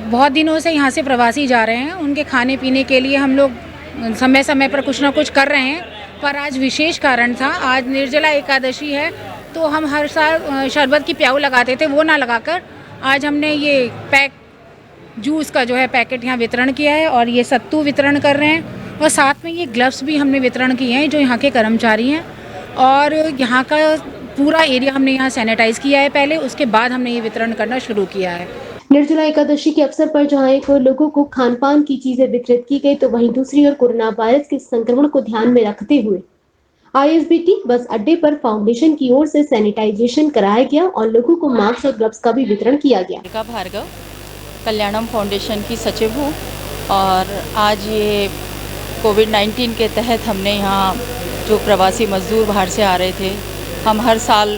बहुत दिनों से यहाँ से प्रवासी जा रहे हैं, उनके खाने पीने के लिए हम लोग समय समय पर कुछ ना कुछ कर रहे हैं, पर आज विशेष कारण था। आज निर्जला एकादशी है, तो हम हर साल शरबत की प्याऊ लगाते थे, वो ना लगाकर आज हमने ये जूस का जो है पैकेट यहाँ वितरण किया है और ये सत्तू वितरण कर रहे हैं। और साथ में ये ग्लव्स भी हमने वितरण किए हैं जो यहाँ के कर्मचारी हैं, और यहाँ का पूरा एरिया हमने यहाँ सैनिटाइज किया है पहले, उसके बाद हमने ये वितरण करना शुरू किया है। निर्जला एकादशी के अवसर पर जहां एक और लोगों को खान पान की चीजें वितरित की गई, तो वहीं दूसरी ओर कोरोना वायरस के संक्रमण को ध्यान में रखते हुए ISBT बस अड्डे पर फाउंडेशन की ओर से सैनिटाइजेशन कराया गया और लोगों को मास्क और ग्लव्स का भी वितरण किया गया। भार्गव, कल्याणम फाउंडेशन की सचिव हूँ, और आज ये कोविड-19 के तहत हमने यहाँ जो प्रवासी मजदूर बाहर से आ रहे थे हम हर साल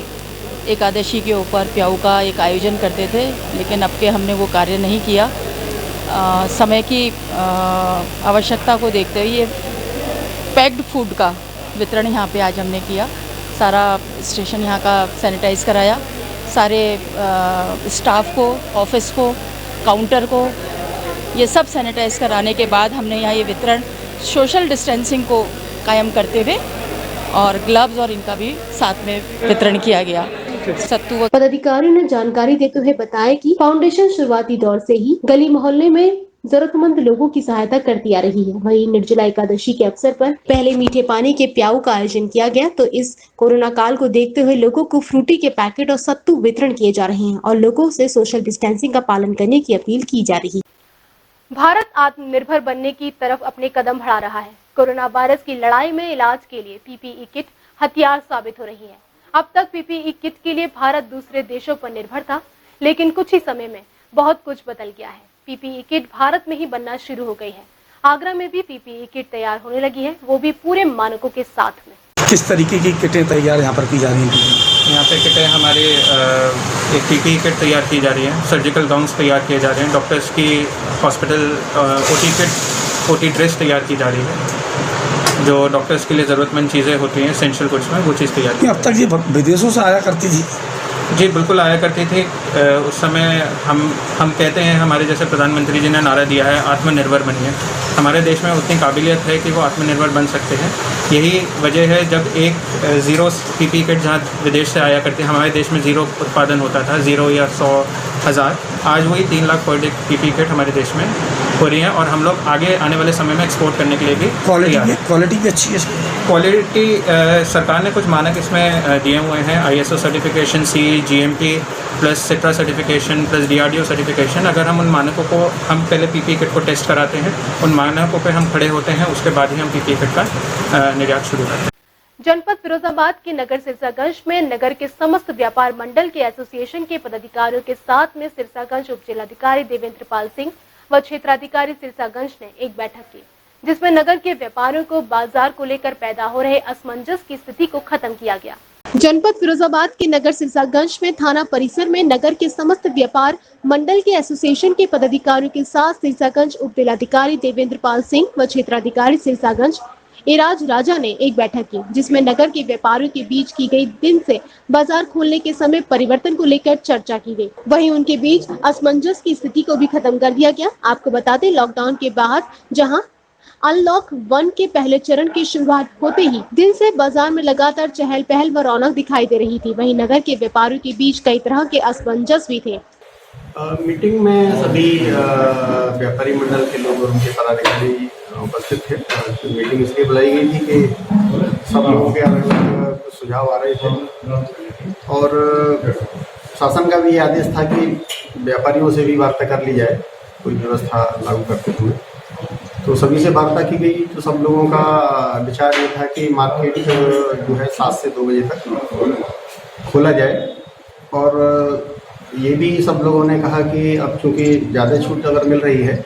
एकादशी के ऊपर प्याऊ का एक आयोजन करते थे, लेकिन अब के हमने वो कार्य नहीं किया। समय की आवश्यकता को देखते हुए ये पैक्ड फूड का वितरण यहाँ पे आज हमने किया। सारा स्टेशन यहाँ का सैनिटाइज कराया, सारे स्टाफ को, ऑफिस को, काउंटर को, ये सब सैनिटाइज कराने के बाद हमने यहाँ ये वितरण सोशल डिस्टेंसिंग को कायम करते हुए और ग्लव्स और इनका भी साथ में वितरण किया गया। सत्तू पदाधिकारियों ने जानकारी देते हुए बताया कि फाउंडेशन शुरुआती दौर से ही गली मोहल्ले में जरूरतमंद लोगों की सहायता करती आ रही है। वहीं निर्जला एकादशी के अवसर पर पहले मीठे पानी के प्याऊ का आयोजन किया गया, तो इस कोरोना काल को देखते हुए लोगों को फ्रूटी के पैकेट और सत्तू वितरण किए जा रहे हैं और लोगों से सोशल डिस्टेंसिंग का पालन करने की अपील की जा रही है। भारत आत्मनिर्भर बनने की तरफ अपने कदम बढ़ा रहा है। कोरोना वायरस की लड़ाई में इलाज के लिए पीपीई किट हथियार साबित हो रही है। अब तक पीपीई किट के लिए भारत दूसरे देशों पर निर्भर था, लेकिन कुछ ही समय में बहुत कुछ बदल गया है। पीपीई किट भारत में ही बनना शुरू हो गई है। आगरा में भी पीपीई किट तैयार होने लगी है, वो भी पूरे मानकों के साथ में। किस तरीके की किटें तैयार यहाँ पर की जा रही हैं? यहाँ पे किटें हमारे एक पीपीई किट तैयार की जा रही है, सर्जिकल गाउन्स तैयार किए जा रहे हैं, डॉक्टर्स की hospital OT kit, OT dress तैयार की जा रही है, जो डॉक्टर्स के लिए ज़रूरतमंद चीज़ें होती हैं एसेंशियल गुड्स में, वो चीज़ तैयार की। अब तक ये विदेशों से आया करती थी? जी बिल्कुल आया करती थी। उस समय हम कहते हैं, हमारे जैसे प्रधानमंत्री जी ने नारा दिया है आत्मनिर्भर बनिए। हमारे देश में उतनी काबिलियत है कि वो आत्मनिर्भर बन सकते हैं। यही वजह है जब एक ज़ीरो पीपीई किट जहाँ विदेश से आया करती है, हमारे देश में ज़ीरो उत्पादन होता था, 0 या 100 हज़ार, आज वही 3 lakh per day PPE kit हमारे देश में हो रही हैं और हम लोग आगे आने वाले समय में एक्सपोर्ट करने के लिए भी क्वालिटी भी अच्छी है। क्वालिटी सरकार ने कुछ मानक इसमें दिए हुए हैं, ISO certification, CE, GMP plus SITRA certification plus DRDO certification. अगर हम उन मानकों को, हम पहले पीपीई किट को टेस्ट कराते हैं, उन मानकों पे हम खड़े होते हैं, उसके बाद ही हम पीपीई किट का निर्यात शुरू करते हैं। जनपद फिरोजाबाद के नगर सिरसागंज में नगर के समस्त व्यापार मंडल के एसोसिएशन के पदाधिकारियों के साथ में सिरसागंज उप जिलाधिकारी देवेंद्र पाल सिंह व क्षेत्राधिकारी सिरसागंज ने एक बैठक की, जिसमें नगर के व्यापारियों को बाजार को लेकर पैदा हो रहे असमंजस की स्थिति को खत्म किया गया। जनपद फिरोजाबाद के नगर सिरसागंज में थाना परिसर में नगर के समस्त व्यापार मंडल के एसोसिएशन के पदाधिकारियों के साथ सिरसागंज उप जिलाधिकारी देवेंद्र पाल सिंह व क्षेत्राधिकारी सिरसागंज एराज राजा ने एक बैठक की, जिसमें नगर के व्यापारियों के बीच की गई दिन से बाजार खोलने के समय परिवर्तन को लेकर चर्चा की गई। वहीं उनके बीच असमंजस की स्थिति को भी खत्म कर दिया गया। आपको बता दें, लॉकडाउन के बाद जहां अनलॉक 1 के पहले चरण की शुरुआत होते ही दिन से बाजार में लगातार चहल पहल व रौनक दिखाई दे रही थी, वहीं नगर के व्यापारियों के बीच कई तरह के असमंजस भी थे। मीटिंग में सभी व्यापारी मंडल के लोग और उनके पदाधिकारी उपस्थित थे। तो मीटिंग इसलिए बुलाई गई थी कि सब लोगों के अलग अलग सुझाव आ रहे थे और शासन का भी ये आदेश था कि व्यापारियों से भी वार्ता कर ली जाए कोई व्यवस्था लागू करते हुए। तो सभी से वार्ता की गई, तो सब लोगों का विचार ये था कि मार्केट जो है 7 से 2 बजे तक खोला जाए और ये भी सब लोगों ने कहा कि अब चूँकि ज़्यादा छूट अगर मिल रही है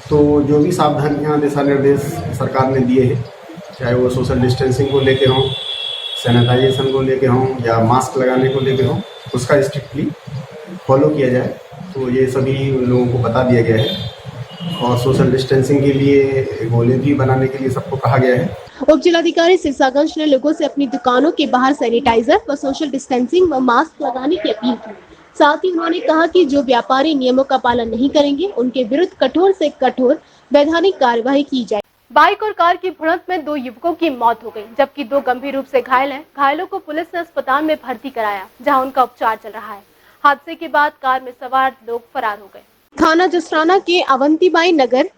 तो जो भी सावधानियाँ दिशा निर्देश सरकार ने दिए हैं, चाहे वो सोशल डिस्टेंसिंग को लेके हों, सैनिटाइजेशन को लेके हों या मास्क लगाने को लेके हों, उसका स्ट्रिक्टली फॉलो किया जाए। तो ये सभी लोगों को बता दिया गया है और सोशल डिस्टेंसिंग के लिए गोले भी बनाने के लिए सबको कहा गया है। उप जिलाधिकारी सिरसागंज ने लोगों से अपनी दुकानों के बाहर सैनिटाइजर व सोशल डिस्टेंसिंग व मास्क लगाने की अपील की। साथ ही उन्होंने कहा कि जो व्यापारी नियमों का पालन नहीं करेंगे, उनके विरुद्ध कठोर से कठोर वैधानिक कार्यवाही की जाए। बाइक और कार की भिड़ंत में 2 युवकों की मौत हो गई, जबकि 2 गंभीर रूप से घायल हैं। घायलों को पुलिस ने अस्पताल में भर्ती कराया, जहां उनका उपचार चल रहा है। हादसे के बाद कार में सवार लोग फरार हो गए। थाना जसराना के अवंतीबाई नगर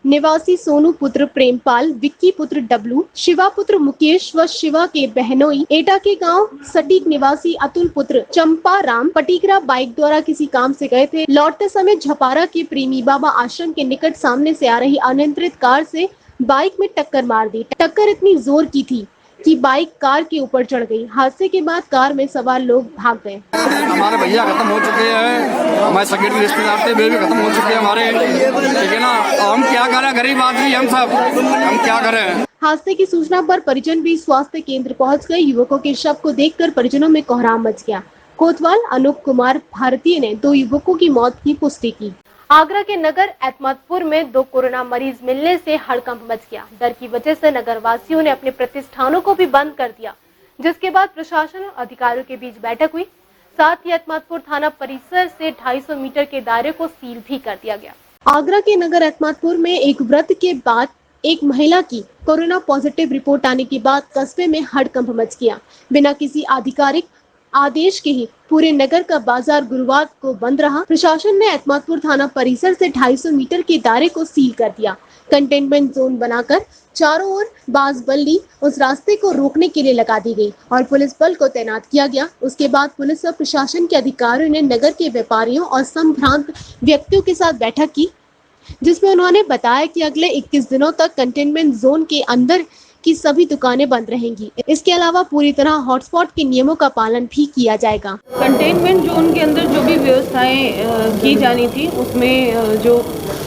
निवासी सोनू पुत्र प्रेमपाल, विक्की पुत्र डब्लू, शिवा पुत्र मुकेश व शिवा के बहनोई, एटा के गांव सटीक निवासी अतुल पुत्र चंपा राम पटीकरा बाइक द्वारा किसी काम से गए थे। लौटते समय झपारा के प्रेमी बाबा आश्रम के निकट सामने से आ रही अनियंत्रित कार से बाइक में टक्कर मार दी। टक्कर इतनी जोर की थी कि बाइक कार के ऊपर चढ़ गई। हादसे के बाद कार में सवार लोग भाग गए। हमारे भैया खत्म हो चुके हैं, हमारे सगे रिश्तेदार थे वे भी खत्म हो चुके हैं हमारे, ठीक है ना। हम क्या करें, गरीब आदमी हम सब, हम क्या करें। हादसे की सूचना पर परिजन भी स्वास्थ्य केंद्र पहुंच गए। युवकों के शव को देखकर परिजनों में कोहराम मच गया। कोतवाल अनूप कुमार भारतीय ने 2 युवकों की मौत की पुष्टि की। आगरा के नगर एतमादपुर में 2 कोरोना मरीज मिलने से हड़कंप मच गया। डर की वजह से नगर वासियों ने अपने प्रतिष्ठानों को भी बंद कर दिया, जिसके बाद प्रशासन और अधिकारियों के बीच बैठक हुई। साथ ही एतमादपुर थाना परिसर से 250 मीटर के दायरे को सील भी कर दिया गया। आगरा के नगर एतमादपुर में एक व्रत के बाद एक महिला की कोरोना पॉजिटिव रिपोर्ट आने के बाद कस्बे में हड़कंप मच गया। बिना किसी आधिकारिक आदेश के ही पूरे नगर का बाजार गुरुवार को बंद रहा। प्रशासन ने एतमादपुर थाना परिसर से 250 मीटर के दायरे को सील कर दिया। कंटेनमेंट जोन बनाकर चारों ओर बाजबल्ली उस रास्ते को रोकने के लिए लगा दी गई और पुलिस बल को तैनात किया गया। उसके बाद पुलिस और प्रशासन के अधिकारियों ने नगर के व्यापारियों और संभ्रांत व्यक्तियों के साथ बैठक की, जिसमें उन्होंने बताया कि अगले 21 दिनों तक कंटेनमेंट जोन के अंदर की सभी दुकानें बंद रहेंगी। इसके अलावा पूरी तरह हॉटस्पॉट के नियमों का पालन भी किया जाएगा। कंटेनमेंट जोन के अंदर जो भी व्यवस्थाएं की जानी थी उसमें जो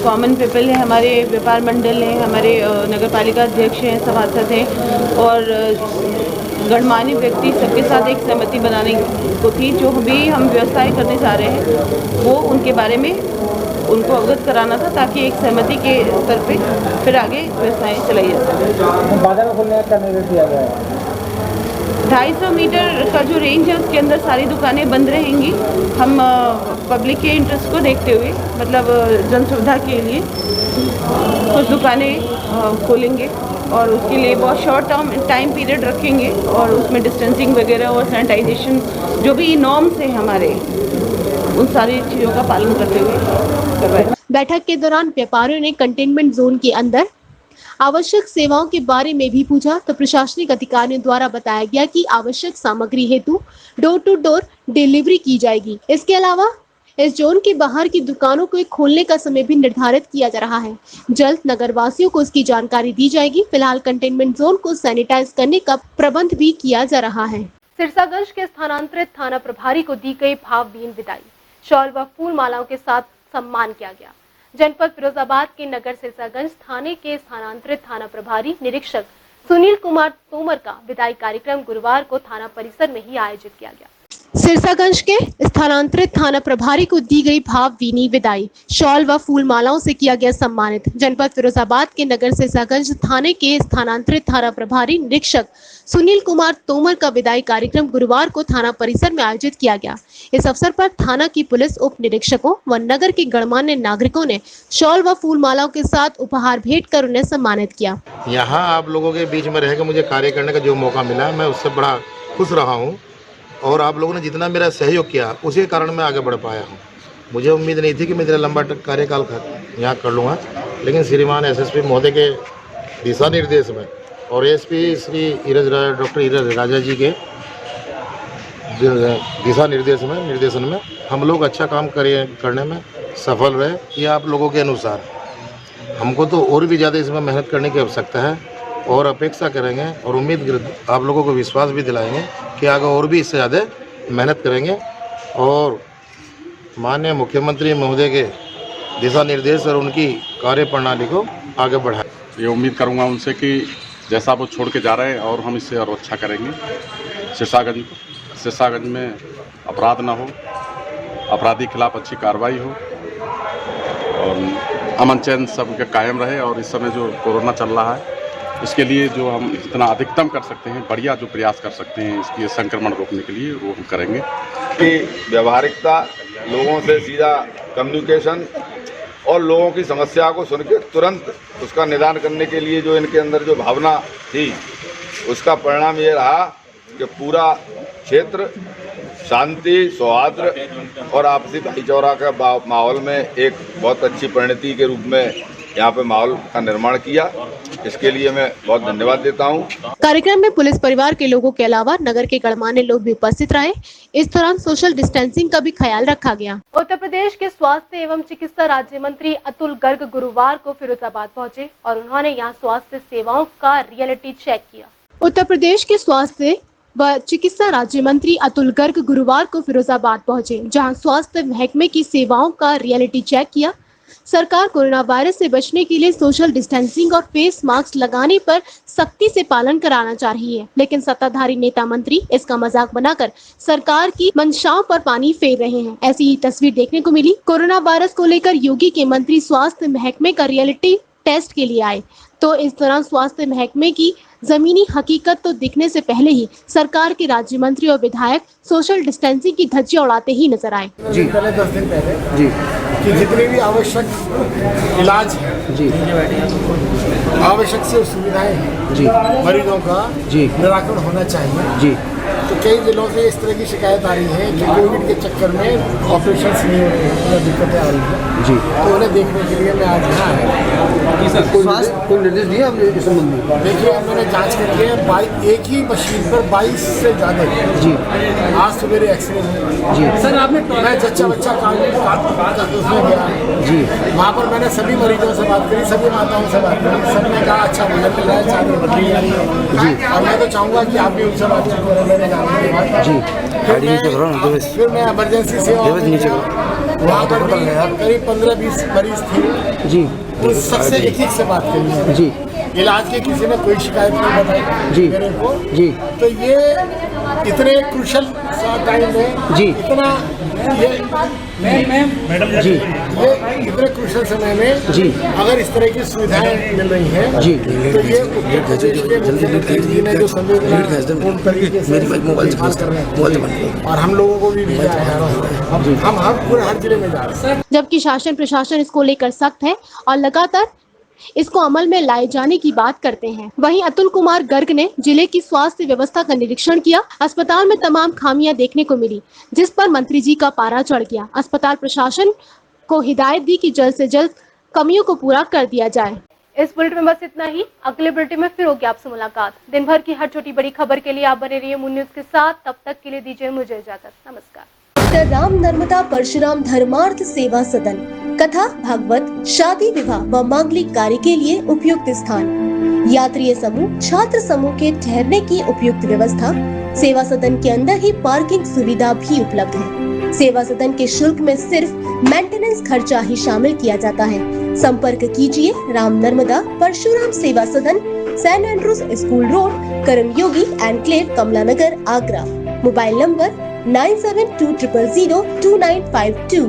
कॉमन पीपल है, हमारे व्यापार मंडल हैं, हमारे नगर पालिका अध्यक्ष हैं, सभासद हैं और गणमान्य व्यक्ति सबके साथ एक सहमति बनाने को थी। जो भी हम व्यवस्थाएं करने जा रहे हैं वो उनके बारे में उनको अवगत कराना था, ताकि एक सहमति के स्तर पे फिर आगे व्यवस्थाएं चलाई जा सकें। बाजार खोलने का निर्णय किया गया है। 250 मीटर का जो रेंज है उसके अंदर सारी दुकानें बंद रहेंगी। हम पब्लिक के इंटरेस्ट को देखते हुए, मतलब जन सुविधा के लिए कुछ दुकानें खोलेंगे और उसके लिए बहुत शॉर्ट टाइम पीरियड रखेंगे और उसमें डिस्टेंसिंग वगैरह और सैनिटाइजेशन जो भी नॉर्म्स हैं हमारे, उन सारी चीज़ों का पालन करते हुए करवाएं। बैठक के दौरान व्यापारियों ने कंटेनमेंट जोन के अंदर आवश्यक सेवाओं के बारे में भी पूछा, तो प्रशासनिक अधिकारियों द्वारा बताया गया कि आवश्यक सामग्री हेतु डोर टू डोर डिलीवरी की जाएगी। इसके अलावा इस जोन के बाहर की दुकानों को खोलने का समय भी निर्धारित किया जा रहा है। जल्द नगर वासियों को इसकी जानकारी दी जाएगी। फिलहाल कंटेनमेंट जोन को सैनिटाइज करने का प्रबंध भी किया जा रहा है। सिरसागंज के स्थानांतरित थाना प्रभारी को दी गई भावभीनी विदाई। शॉल व फूल मालाओं के साथ सम्मान किया गया। जनपद फिरोजाबाद के नगर सिरसागंज थाने के स्थानांतरित थाना प्रभारी निरीक्षक सुनील कुमार तोमर का विदाई कार्यक्रम गुरुवार को थाना परिसर में ही आयोजित किया गया। सिरसागंज के स्थानांतरित थाना प्रभारी को दी गई भावभीनी विदाई। शॉल व फूल मालाओं से किया गया सम्मानित। जनपद फिरोजाबाद के नगर सिरसागंज थाने के स्थानांतरित थाना प्रभारी निरीक्षक सुनील कुमार तोमर का विदाई कार्यक्रम गुरुवार को थाना परिसर में आयोजित किया गया। इस अवसर पर थाना की पुलिस उप निरीक्षकों व नगर के गणमान्य नागरिकों ने शॉल व फूल मालाओं के साथ उपहार भेंट कर उन्हें सम्मानित किया। यहाँ आप लोगों के बीच में रहकर मुझे कार्य करने का जो मौका मिला, मैं उससे बड़ा खुश रहा हूँ और आप लोगों ने जितना मेरा सहयोग किया उसी के कारण मैं आगे बढ़ पाया हूँ। मुझे उम्मीद नहीं थी कि मैं इतना लंबा कार्यकाल यहाँ कर लूँगा, लेकिन श्रीमान एसएसपी महोदय के दिशा निर्देश में और एसपी श्री डॉक्टर ईरज राजा जी के दिशा निर्देशन में हम लोग अच्छा काम करने में सफल रहे। ये आप लोगों के अनुसार हमको तो और भी ज़्यादा इसमें मेहनत करने की आवश्यकता है और अपेक्षा करेंगे और उम्मीद आप लोगों को विश्वास भी दिलाएंगे कि आगे और भी इससे ज़्यादा मेहनत करेंगे और माननीय मुख्यमंत्री महोदय के दिशा निर्देश और उनकी कार्य प्रणाली को आगे बढ़ाएं। ये उम्मीद करूंगा उनसे कि जैसा वो छोड़ के जा रहे हैं और हम इससे और अच्छा करेंगे। सिरसागंज में अपराध ना हो, अपराधी के खिलाफ अच्छी कार्रवाई हो और अमन चैन सबके कायम रहे। और इस समय जो कोरोना चल रहा है इसके लिए जो हम इतना अधिकतम कर सकते हैं, बढ़िया जो प्रयास कर सकते हैं इसकी संक्रमण रोकने के लिए, वो हम करेंगे। कि व्यावहारिकता, लोगों से सीधा कम्युनिकेशन और लोगों की समस्या को सुनकर तुरंत उसका निदान करने के लिए जो इनके अंदर जो भावना थी, उसका परिणाम ये रहा कि पूरा क्षेत्र शांति, सौहार्द और आपसी भाईचारा का माहौल में एक बहुत अच्छी परिणति के रूप में यहाँ पे माहौल का निर्माण किया। इसके लिए मैं बहुत धन्यवाद देता हूँ। कार्यक्रम में पुलिस परिवार के लोगों के अलावा नगर के गणमान्य लोग भी उपस्थित रहे। इस दौरान सोशल डिस्टेंसिंग का भी ख्याल रखा गया। उत्तर प्रदेश के स्वास्थ्य एवं चिकित्सा राज्य मंत्री अतुल गर्ग गुरुवार को फिरोजाबाद पहुंचे और उन्होंने यहाँ स्वास्थ्य सेवाओं का रियलिटी चेक किया। उत्तर प्रदेश के स्वास्थ्य व चिकित्सा राज्य मंत्री अतुल गर्ग गुरुवार को फिरोजाबाद पहुंचे, जहां स्वास्थ्य महकमे की सेवाओं का रियलिटी चेक किया। सरकार कोरोना वायरस से बचने के लिए सोशल डिस्टेंसिंग और फेस मास्क लगाने पर सख्ती से पालन कराना चाह रही है, लेकिन सत्ताधारी नेता मंत्री इसका मजाक बनाकर सरकार की मंशाओं पर पानी फेर रहे हैं। ऐसी ही तस्वीर देखने को मिली। कोरोना वायरस को लेकर योगी के मंत्री स्वास्थ्य महकमे का रियलिटी टेस्ट के लिए आए, तो इस दौरान स्वास्थ्य महकमे की जमीनी हकीकत तो दिखने से पहले ही सरकार के राज्य मंत्री और विधायक सोशल डिस्टेंसिंग की धज्जियां उड़ाते ही नजर आए। जी पहले 10 दिन पहले जी कि जितने भी आवश्यक इलाज जी आवश्यक से सुविधाएं हैं जी मरीजों का जी निराकरण होना चाहिए जी। तो कई दिनों से इस तरह की शिकायत आ रही है कि कोविड के चक्कर में ऑपरेशन नहीं हो रहे हैं, दिक्कतें आ रही हैं जी। तो उन्हें देखने के लिए मैं आज यहाँ आया। कोई निर्देश दिया इस संबंध में? देखिए मैंने जांच करके एक ही मशीन पर 22 से ज़्यादा जी आज सवेरे एक्सरे हुए जी। सर आपने मैं जच्चा बच्चा उसमें गया जी, वहाँ पर मैंने सभी मरीजों से बात करी, सभी माताओं से बात करी, सबने कहा अच्छा भोजन मिल रहा है, चाय बदली जा रही है जी। और मैं तो चाहूँगा कि आप भी उनसे बातचीत करें मेरे जाने के बाद जी। फिर मैं इमरजेंसी से वहाँ पर करीब 15-20 मरीज थे जी, उस सबसे एक से बात करी जी। इलाज के किसी ने कोई शिकायत नहीं बताई जी मेरे को जी। तो ये इतने क्रूशल टाइम में जी इतना ये मैडम जी ये इतने क्रूशल समय में जी अगर इस तरह की सुविधाएं मिल रही हैं जी तो ये उत्तर प्रदेश के मुख्यमंत्री जी ने जो संवेदनापूर्ण तरीके से और हम लोगों को भी भेजा है, हम पूरे हर जिले में जा रहे हैं। जबकि शासन प्रशासन इसको लेकर सख्त है और लगातार इसको अमल में लाए जाने की बात करते हैं। वहीं अतुल कुमार गर्ग ने जिले की स्वास्थ्य व्यवस्था का निरीक्षण किया। अस्पताल में तमाम खामियां देखने को मिली, जिस पर मंत्री जी का पारा चढ़ गया। अस्पताल प्रशासन को हिदायत दी कि जल्द से जल्द कमियों को पूरा कर दिया जाए। इस बुलेटिन में बस इतना ही। अगले बुलेटिन में फिर होगी आपसे मुलाकात। दिन भर की हर छोटी बड़ी खबर के लिए आप बने रहिए मून न्यूज के साथ। तब तक के लिए दीजिए मुझे इजाजत। नमस्कार। डॉक्टर राम नर्मदा परशुराम धर्मार्थ सेवा सदन, कथा, भागवत, शादी, विवाह व मांगलिक कार्य के लिए उपयुक्त स्थान, यात्रीय समूह, छात्र समूह के ठहरने की उपयुक्त व्यवस्था। सेवा सदन के अंदर ही पार्किंग सुविधा भी उपलब्ध है। सेवा सदन के शुल्क में सिर्फ मेंटेनेंस खर्चा ही शामिल किया जाता है। संपर्क कीजिए Ram Narmada Parshuram Seva Sadan, Saint Andrews school road, Karmayogi enclave, Kamla Nagar, Agra. Mobile number 9720002952।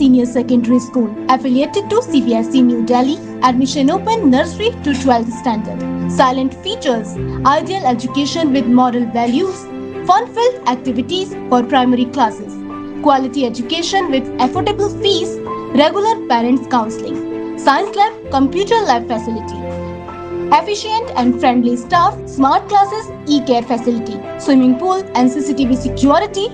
Senior Secondary School affiliated to CBSE New Delhi. Admission open nursery to 12th standard. Silent features, ideal education with moral values, fun-filled activities for primary classes, quality education with affordable fees, regular parents counseling, science lab, computer lab facility, efficient and friendly staff, smart classes, e-care facility, swimming pool and CCTV security,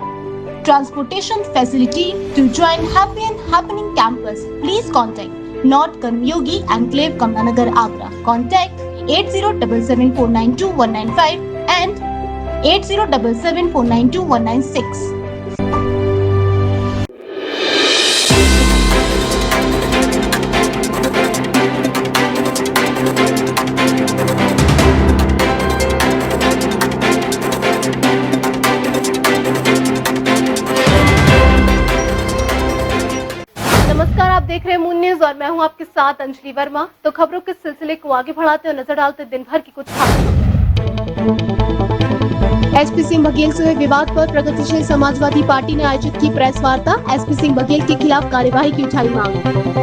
transportation facility to join Happy and Happening campus. Please contact North Karmyogi Enclave, Kamlanagar, Agra. Contact 8077492195 and 8077492196. देख रहे हैं moon news और मैं हूं आपके साथ अंजलि वर्मा। तो खबरों के सिलसिले को आगे बढ़ाते और नजर डालते दिन भर की कुछ खास खबरें। एसपी सिंह बघेल से हुए विवाद पर प्रगतिशील समाजवादी पार्टी ने आयोजित की प्रेस वार्ता। एसपी सिंह बघेल के खिलाफ कार्यवाही की उठाई मांग।